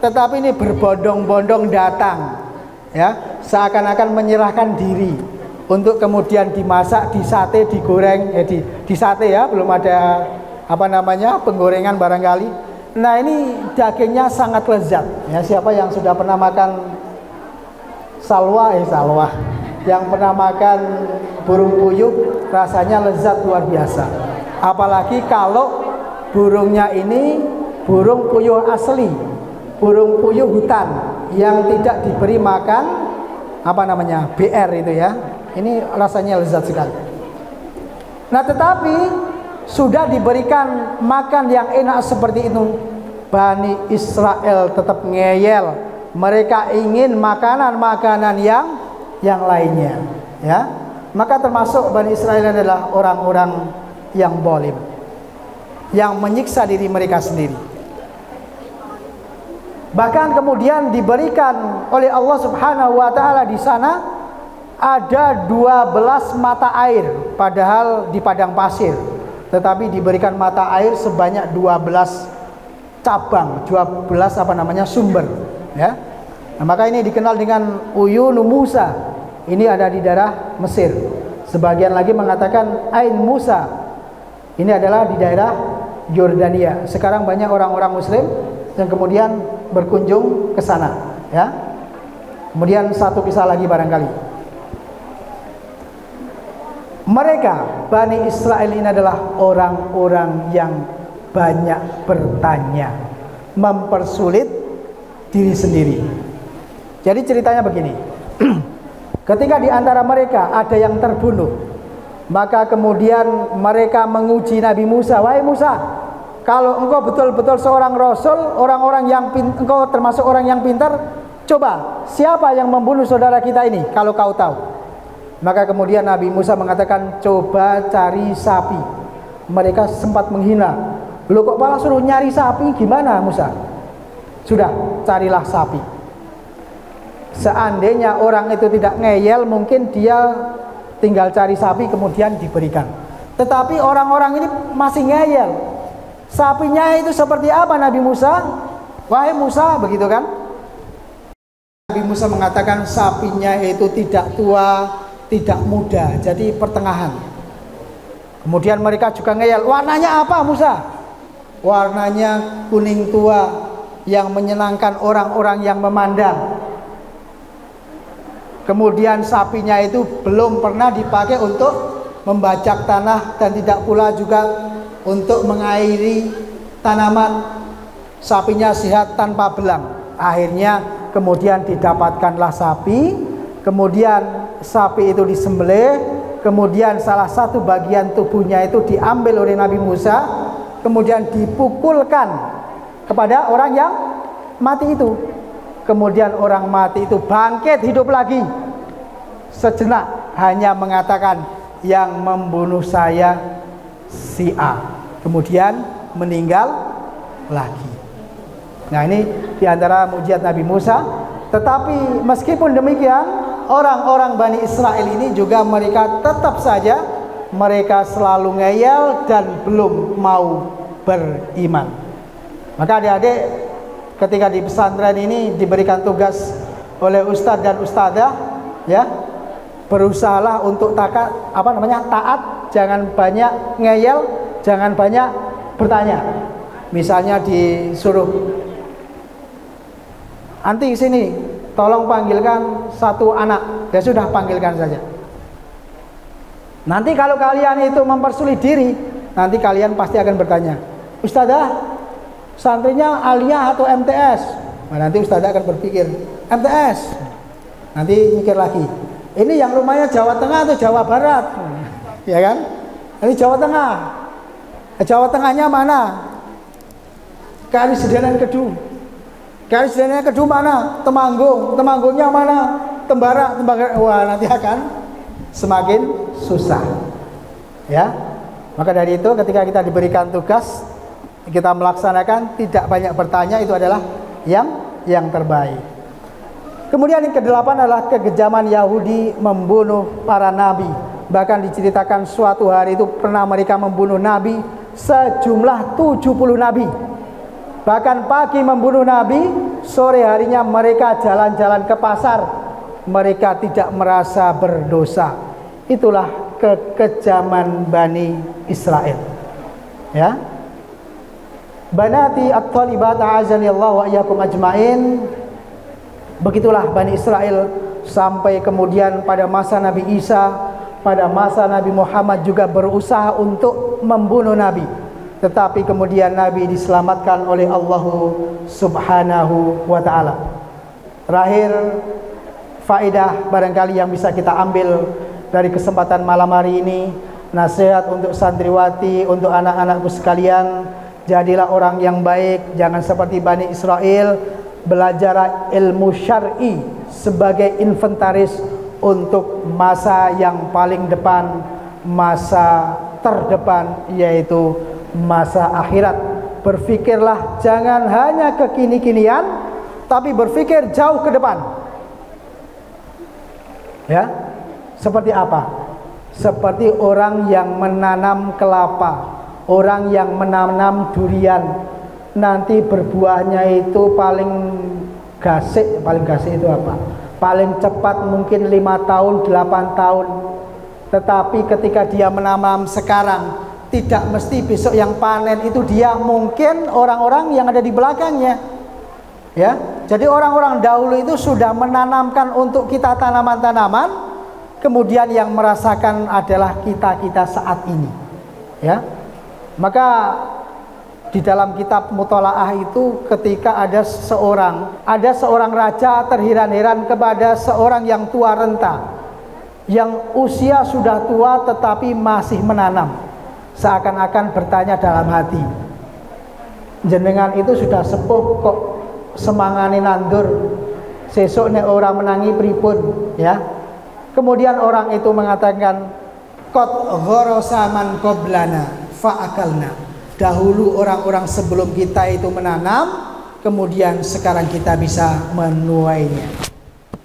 tetapi ini berbondong-bondong datang, ya, seakan-akan menyerahkan diri untuk kemudian dimasak, disate, digoreng, di sate ya, belum ada apa namanya penggorengan barangkali. Nah, ini dagingnya sangat lezat, ya. Siapa yang sudah pernah makan salwa, yang pernah makan burung puyuh, rasanya lezat luar biasa. Apalagi kalau burungnya ini burung puyuh asli, burung puyuh hutan yang tidak diberi makan apa namanya BR itu ya. Ini rasanya lezat sekali. Nah, tetapi sudah diberikan makan yang enak seperti itu, Bani Israel tetap ngeyel. Mereka ingin makanan-makanan yang lainnya, ya. Maka termasuk Bani Israel adalah orang-orang yang zalim, yang menyiksa diri mereka sendiri. Bahkan kemudian diberikan oleh Allah Subhanahu wa taala di sana ada 12 mata air, padahal di padang pasir, tetapi diberikan mata air sebanyak 12 cabang, 12 apa namanya sumber, ya. Nah, maka ini dikenal dengan Uyunu Musa. Ini ada di daerah Mesir. Sebagian lagi mengatakan Ain Musa. Ini adalah di daerah Yordania. Sekarang banyak orang-orang Muslim yang kemudian berkunjung ke sana, ya. Kemudian satu kisah lagi barangkali. Mereka Bani Israel ini adalah orang-orang yang banyak bertanya, mempersulit diri sendiri. Jadi ceritanya begini. Ketika di antara mereka ada yang terbunuh, maka kemudian mereka menguji Nabi Musa. Wahai Musa, kalau engkau betul-betul seorang rasul, orang-orang yang engkau termasuk orang yang pintar, coba siapa yang membunuh saudara kita ini kalau kau tahu. Maka kemudian Nabi Musa mengatakan, coba cari sapi. Mereka sempat menghina. Loh, kok malah suruh nyari sapi, gimana Musa? Sudah, carilah sapi. Seandainya orang itu tidak ngeyel, mungkin dia tinggal cari sapi kemudian diberikan. Tetapi orang-orang ini masih ngeyel. Sapinya itu seperti apa Nabi Musa? Wahai Musa, begitu kan? Nabi Musa mengatakan sapinya itu tidak tua, tidak muda, jadi pertengahan. Kemudian mereka juga ngeyel, warnanya apa Musa? Warnanya kuning tua yang menyenangkan orang-orang yang memandang. Kemudian sapinya itu belum pernah dipakai untuk membajak tanah dan tidak pula juga untuk mengairi tanaman. Sapinya sehat tanpa belang. Akhirnya kemudian didapatkanlah sapi. Kemudian sapi itu disembelih. Kemudian salah satu bagian tubuhnya itu diambil oleh Nabi Musa. Kemudian dipukulkan kepada orang yang mati itu. Kemudian orang mati itu bangkit hidup lagi. Sejenak hanya mengatakan yang membunuh saya si A. Kemudian meninggal lagi. Nah, ini diantara mukjizat Nabi Musa. Tetapi meskipun demikian, orang-orang Bani Israel ini juga mereka tetap saja mereka selalu ngeyel dan belum mau beriman. Maka adik-adik, ketika di pesantren ini diberikan tugas oleh ustadz dan ustadzah, ya, berusahalah untuk taat, jangan banyak ngeyel, jangan banyak bertanya. Misalnya disuruh, anti sini, tolong panggilkan satu anak, ya sudah panggilkan saja. Nanti kalau kalian itu mempersulit diri, nanti kalian pasti akan bertanya, ustadzah, santrinya aliyah atau MTS? Nah, nanti ustadzah akan berpikir MTS, nanti mikir lagi, ini yang rumahnya Jawa Tengah atau Jawa Barat, ya kan? Ini Jawa Tengah. Jawa Tengahnya mana? Karisidenan Kedu. Karisidenan Kedu mana? Temanggung. Temanggungnya mana? Tembara. Wah, nanti akan semakin susah. Ya. Maka dari itu ketika kita diberikan tugas, kita melaksanakan, tidak banyak bertanya, itu adalah yang terbaik. Kemudian yang kedelapan adalah kekejaman Yahudi membunuh para nabi. Bahkan diceritakan suatu hari itu pernah mereka membunuh nabi sejumlah 70 nabi. Bahkan pagi membunuh nabi, sore harinya mereka jalan-jalan ke pasar. Mereka tidak merasa berdosa. Itulah kekejaman Bani Israel. Ya. Banati at-thalibat a'azanillahu wa iyyakum ajmain. Begitulah Bani Israel sampai kemudian pada masa Nabi Isa, pada masa Nabi Muhammad juga berusaha untuk membunuh Nabi. Tetapi kemudian Nabi diselamatkan oleh Allah Subhanahu wa ta'ala. Terakhir, faedah barangkali yang bisa kita ambil dari kesempatan malam hari ini, nasihat untuk santriwati, untuk anak-anakku sekalian, jadilah orang yang baik, jangan seperti Bani Israel, belajar ilmu syar'i sebagai inventaris untuk masa yang paling depan, masa terdepan, yaitu masa akhirat. Berpikirlah jangan hanya kekini-kinian, tapi berpikir jauh ke depan. Ya, seperti apa? Seperti orang yang menanam kelapa, orang yang menanam durian, nanti berbuahnya itu paling gasik itu apa? Paling cepat mungkin 5 tahun, 8 tahun. Tetapi ketika dia menanam sekarang, tidak mesti besok yang panen itu dia, mungkin orang-orang yang ada di belakangnya. Ya, jadi orang-orang dahulu itu sudah menanamkan untuk kita tanaman-tanaman, kemudian yang merasakan adalah kita saat ini. Ya, maka di dalam kitab Muthala'ah itu ketika ada seorang raja terheran-heran kepada seorang yang tua renta, yang usia sudah tua tetapi masih menanam, seakan-akan bertanya dalam hati, jenengan itu sudah sepuh kok semangane nandur, sesuk nek ora menangi pripun, ya. Kemudian orang itu mengatakan, qad gharasa man qablana fa'akalna. Dahulu orang-orang sebelum kita itu menanam, kemudian sekarang kita bisa menuainya.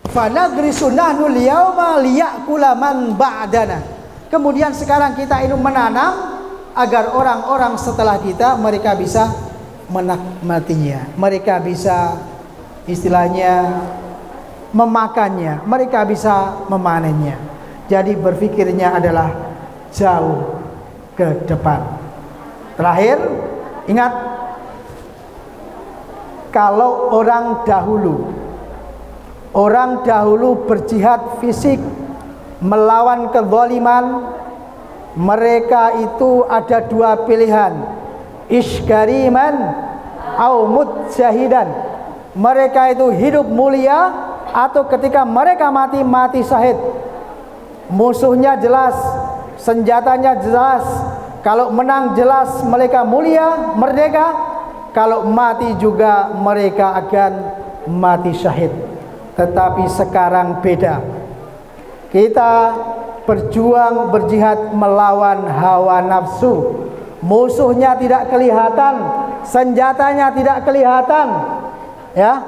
Fanagrisu nahnu al-yauma liya'kula man ba'dana. Kemudian sekarang kita itu menanam agar orang-orang setelah kita, mereka bisa menikmatinya, mereka bisa istilahnya memakannya, mereka bisa memanennya. Jadi berpikirnya adalah jauh ke depan. Terakhir, ingat, kalau orang dahulu berjihad fisik melawan kezaliman, mereka itu ada dua pilihan, iskariman au mujjahidan. Mereka itu hidup mulia, atau ketika mereka mati syahid. Musuhnya jelas, senjatanya jelas. Kalau menang jelas mereka mulia, merdeka. Kalau mati juga mereka akan mati syahid. Tetapi sekarang beda. Kita berjuang, berjihad melawan hawa nafsu. Musuhnya tidak kelihatan, senjatanya tidak kelihatan. Ya,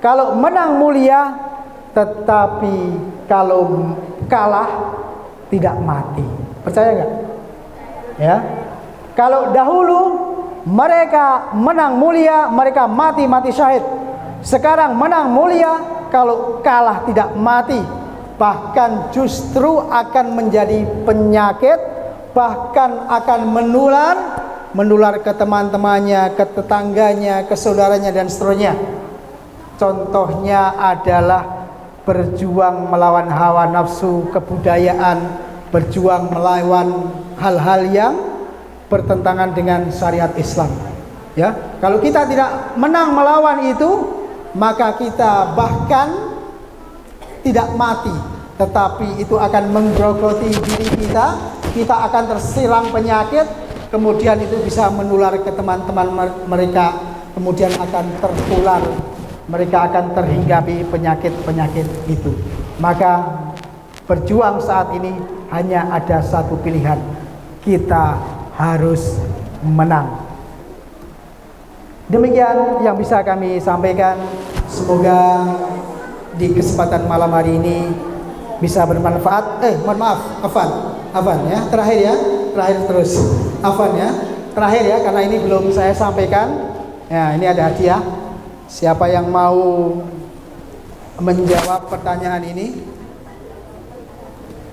kalau menang mulia, tetapi kalau kalah tidak mati. Percaya nggak? Ya, kalau dahulu mereka menang mulia, mereka mati syahid. Sekarang menang mulia, kalau kalah tidak mati, bahkan justru akan menjadi penyakit, bahkan akan menular ke teman-temannya, ke tetangganya, ke saudaranya dan seterusnya. Contohnya adalah berjuang melawan hawa nafsu, kebudayaan, berjuang melawan hal-hal yang bertentangan dengan syariat Islam. Ya, kalau kita tidak menang melawan itu, maka kita bahkan tidak mati, tetapi itu akan menggerogoti diri kita, kita akan terserang penyakit, kemudian itu bisa menular ke teman-teman mereka, kemudian akan tertular, mereka akan terhinggapi penyakit-penyakit itu. Maka berjuang saat ini hanya ada satu pilihan, kita harus menang. Demikian yang bisa kami sampaikan. Semoga di kesempatan malam hari ini bisa bermanfaat. Mohon maaf, Afan ya, terakhir terus Afan ya, terakhir ya, karena ini belum saya sampaikan. Ya, ini ada hadiah. Siapa yang mau menjawab pertanyaan ini?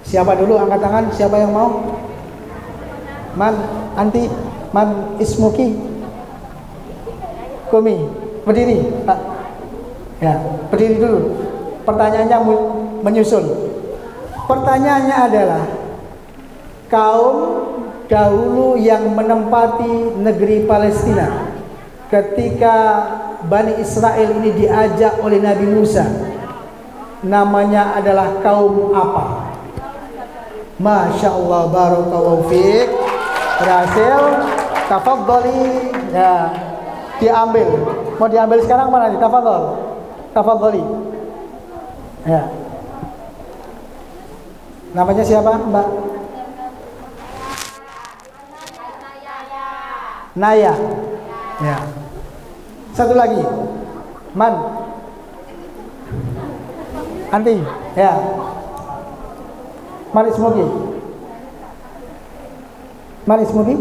Siapa dulu angkat tangan? Siapa yang mau? Man, anti, man ismuki, Kumi, berdiri, Pak. Ya, berdiri dulu. Pertanyaannya menyusul. Pertanyaannya adalah, kaum dahulu yang menempati negeri Palestina ketika Bani Israel ini diajak oleh Nabi Musa, namanya adalah kaum apa? Masya Allah, barakallahu fiik. Berhasil. Tafadhali. Ya, diambil. Mau diambil sekarang mana nih? Tafadhali. Ya. Namanya siapa, Mbak? Naya. Ya. Satu lagi. Man. Anti. Ya. Manis Mugi.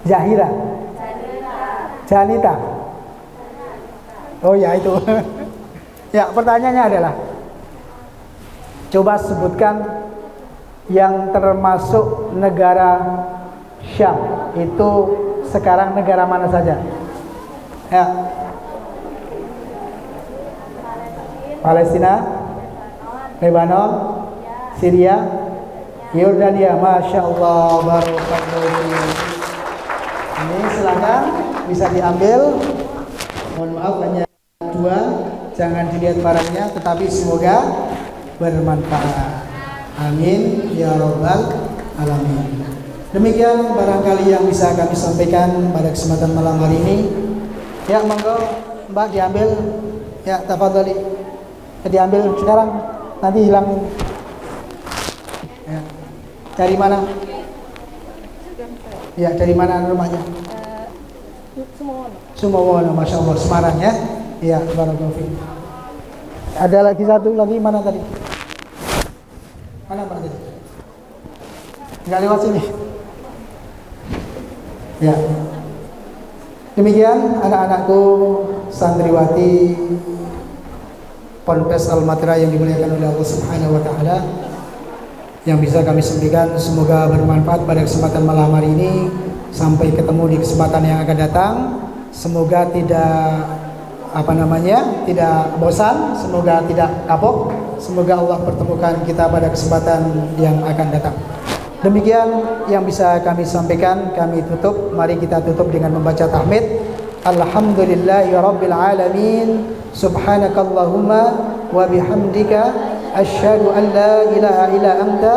Zahira. Janita. Oh ya itu. Ya, pertanyaannya adalah, coba sebutkan yang termasuk negara Syam itu sekarang negara mana saja? Ya. Palestina, Lebanon, Syria, Yordania. Masya Allah, barakallahu. Ini silakan bisa diambil. Mohon maaf hanya 2, jangan dilihat barangnya, tetapi semoga bermanfaat. Amin ya rabbal alamin. Demikian barangkali yang bisa kami sampaikan pada kesempatan malam hari ini. Ya, monggo Mbak diambil. Ya, tafadhali. Diambil sekarang, nanti hilang. Ya. Dari mana? Ya, dari mana rumahnya? Sumowono, Masya Allah, Semarang ya. Iya, barakallahu fiik. Ada lagi satu lagi, mana tadi? Mana tadi? Enggak lewat sini. Ya. Demikian anak-anakku santriwati Ponpes Al-Matra yang dimuliakan oleh Allah Subhanahu wa taala, yang bisa kami sampaikan semoga bermanfaat pada kesempatan malam hari ini. Sampai ketemu di kesempatan yang akan datang. Semoga tidak tidak bosan, semoga tidak kapok. Semoga Allah pertemukan kita pada kesempatan yang akan datang. Demikian yang bisa kami sampaikan, kami tutup. Mari kita tutup dengan membaca tahmid. Alhamdulillahirabbil alamin. Subhanakallahumma wa bihamdika asyhadu an la ilaha illa anta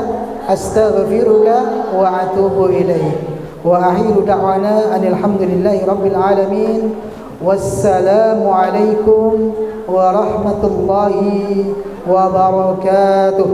astaghfiruka wa atubu ilaik. Wa akhiru da'wana alhamdulillahi rabbil alamin. Wassalamu alaikum warahmatullahi wabarakatuh.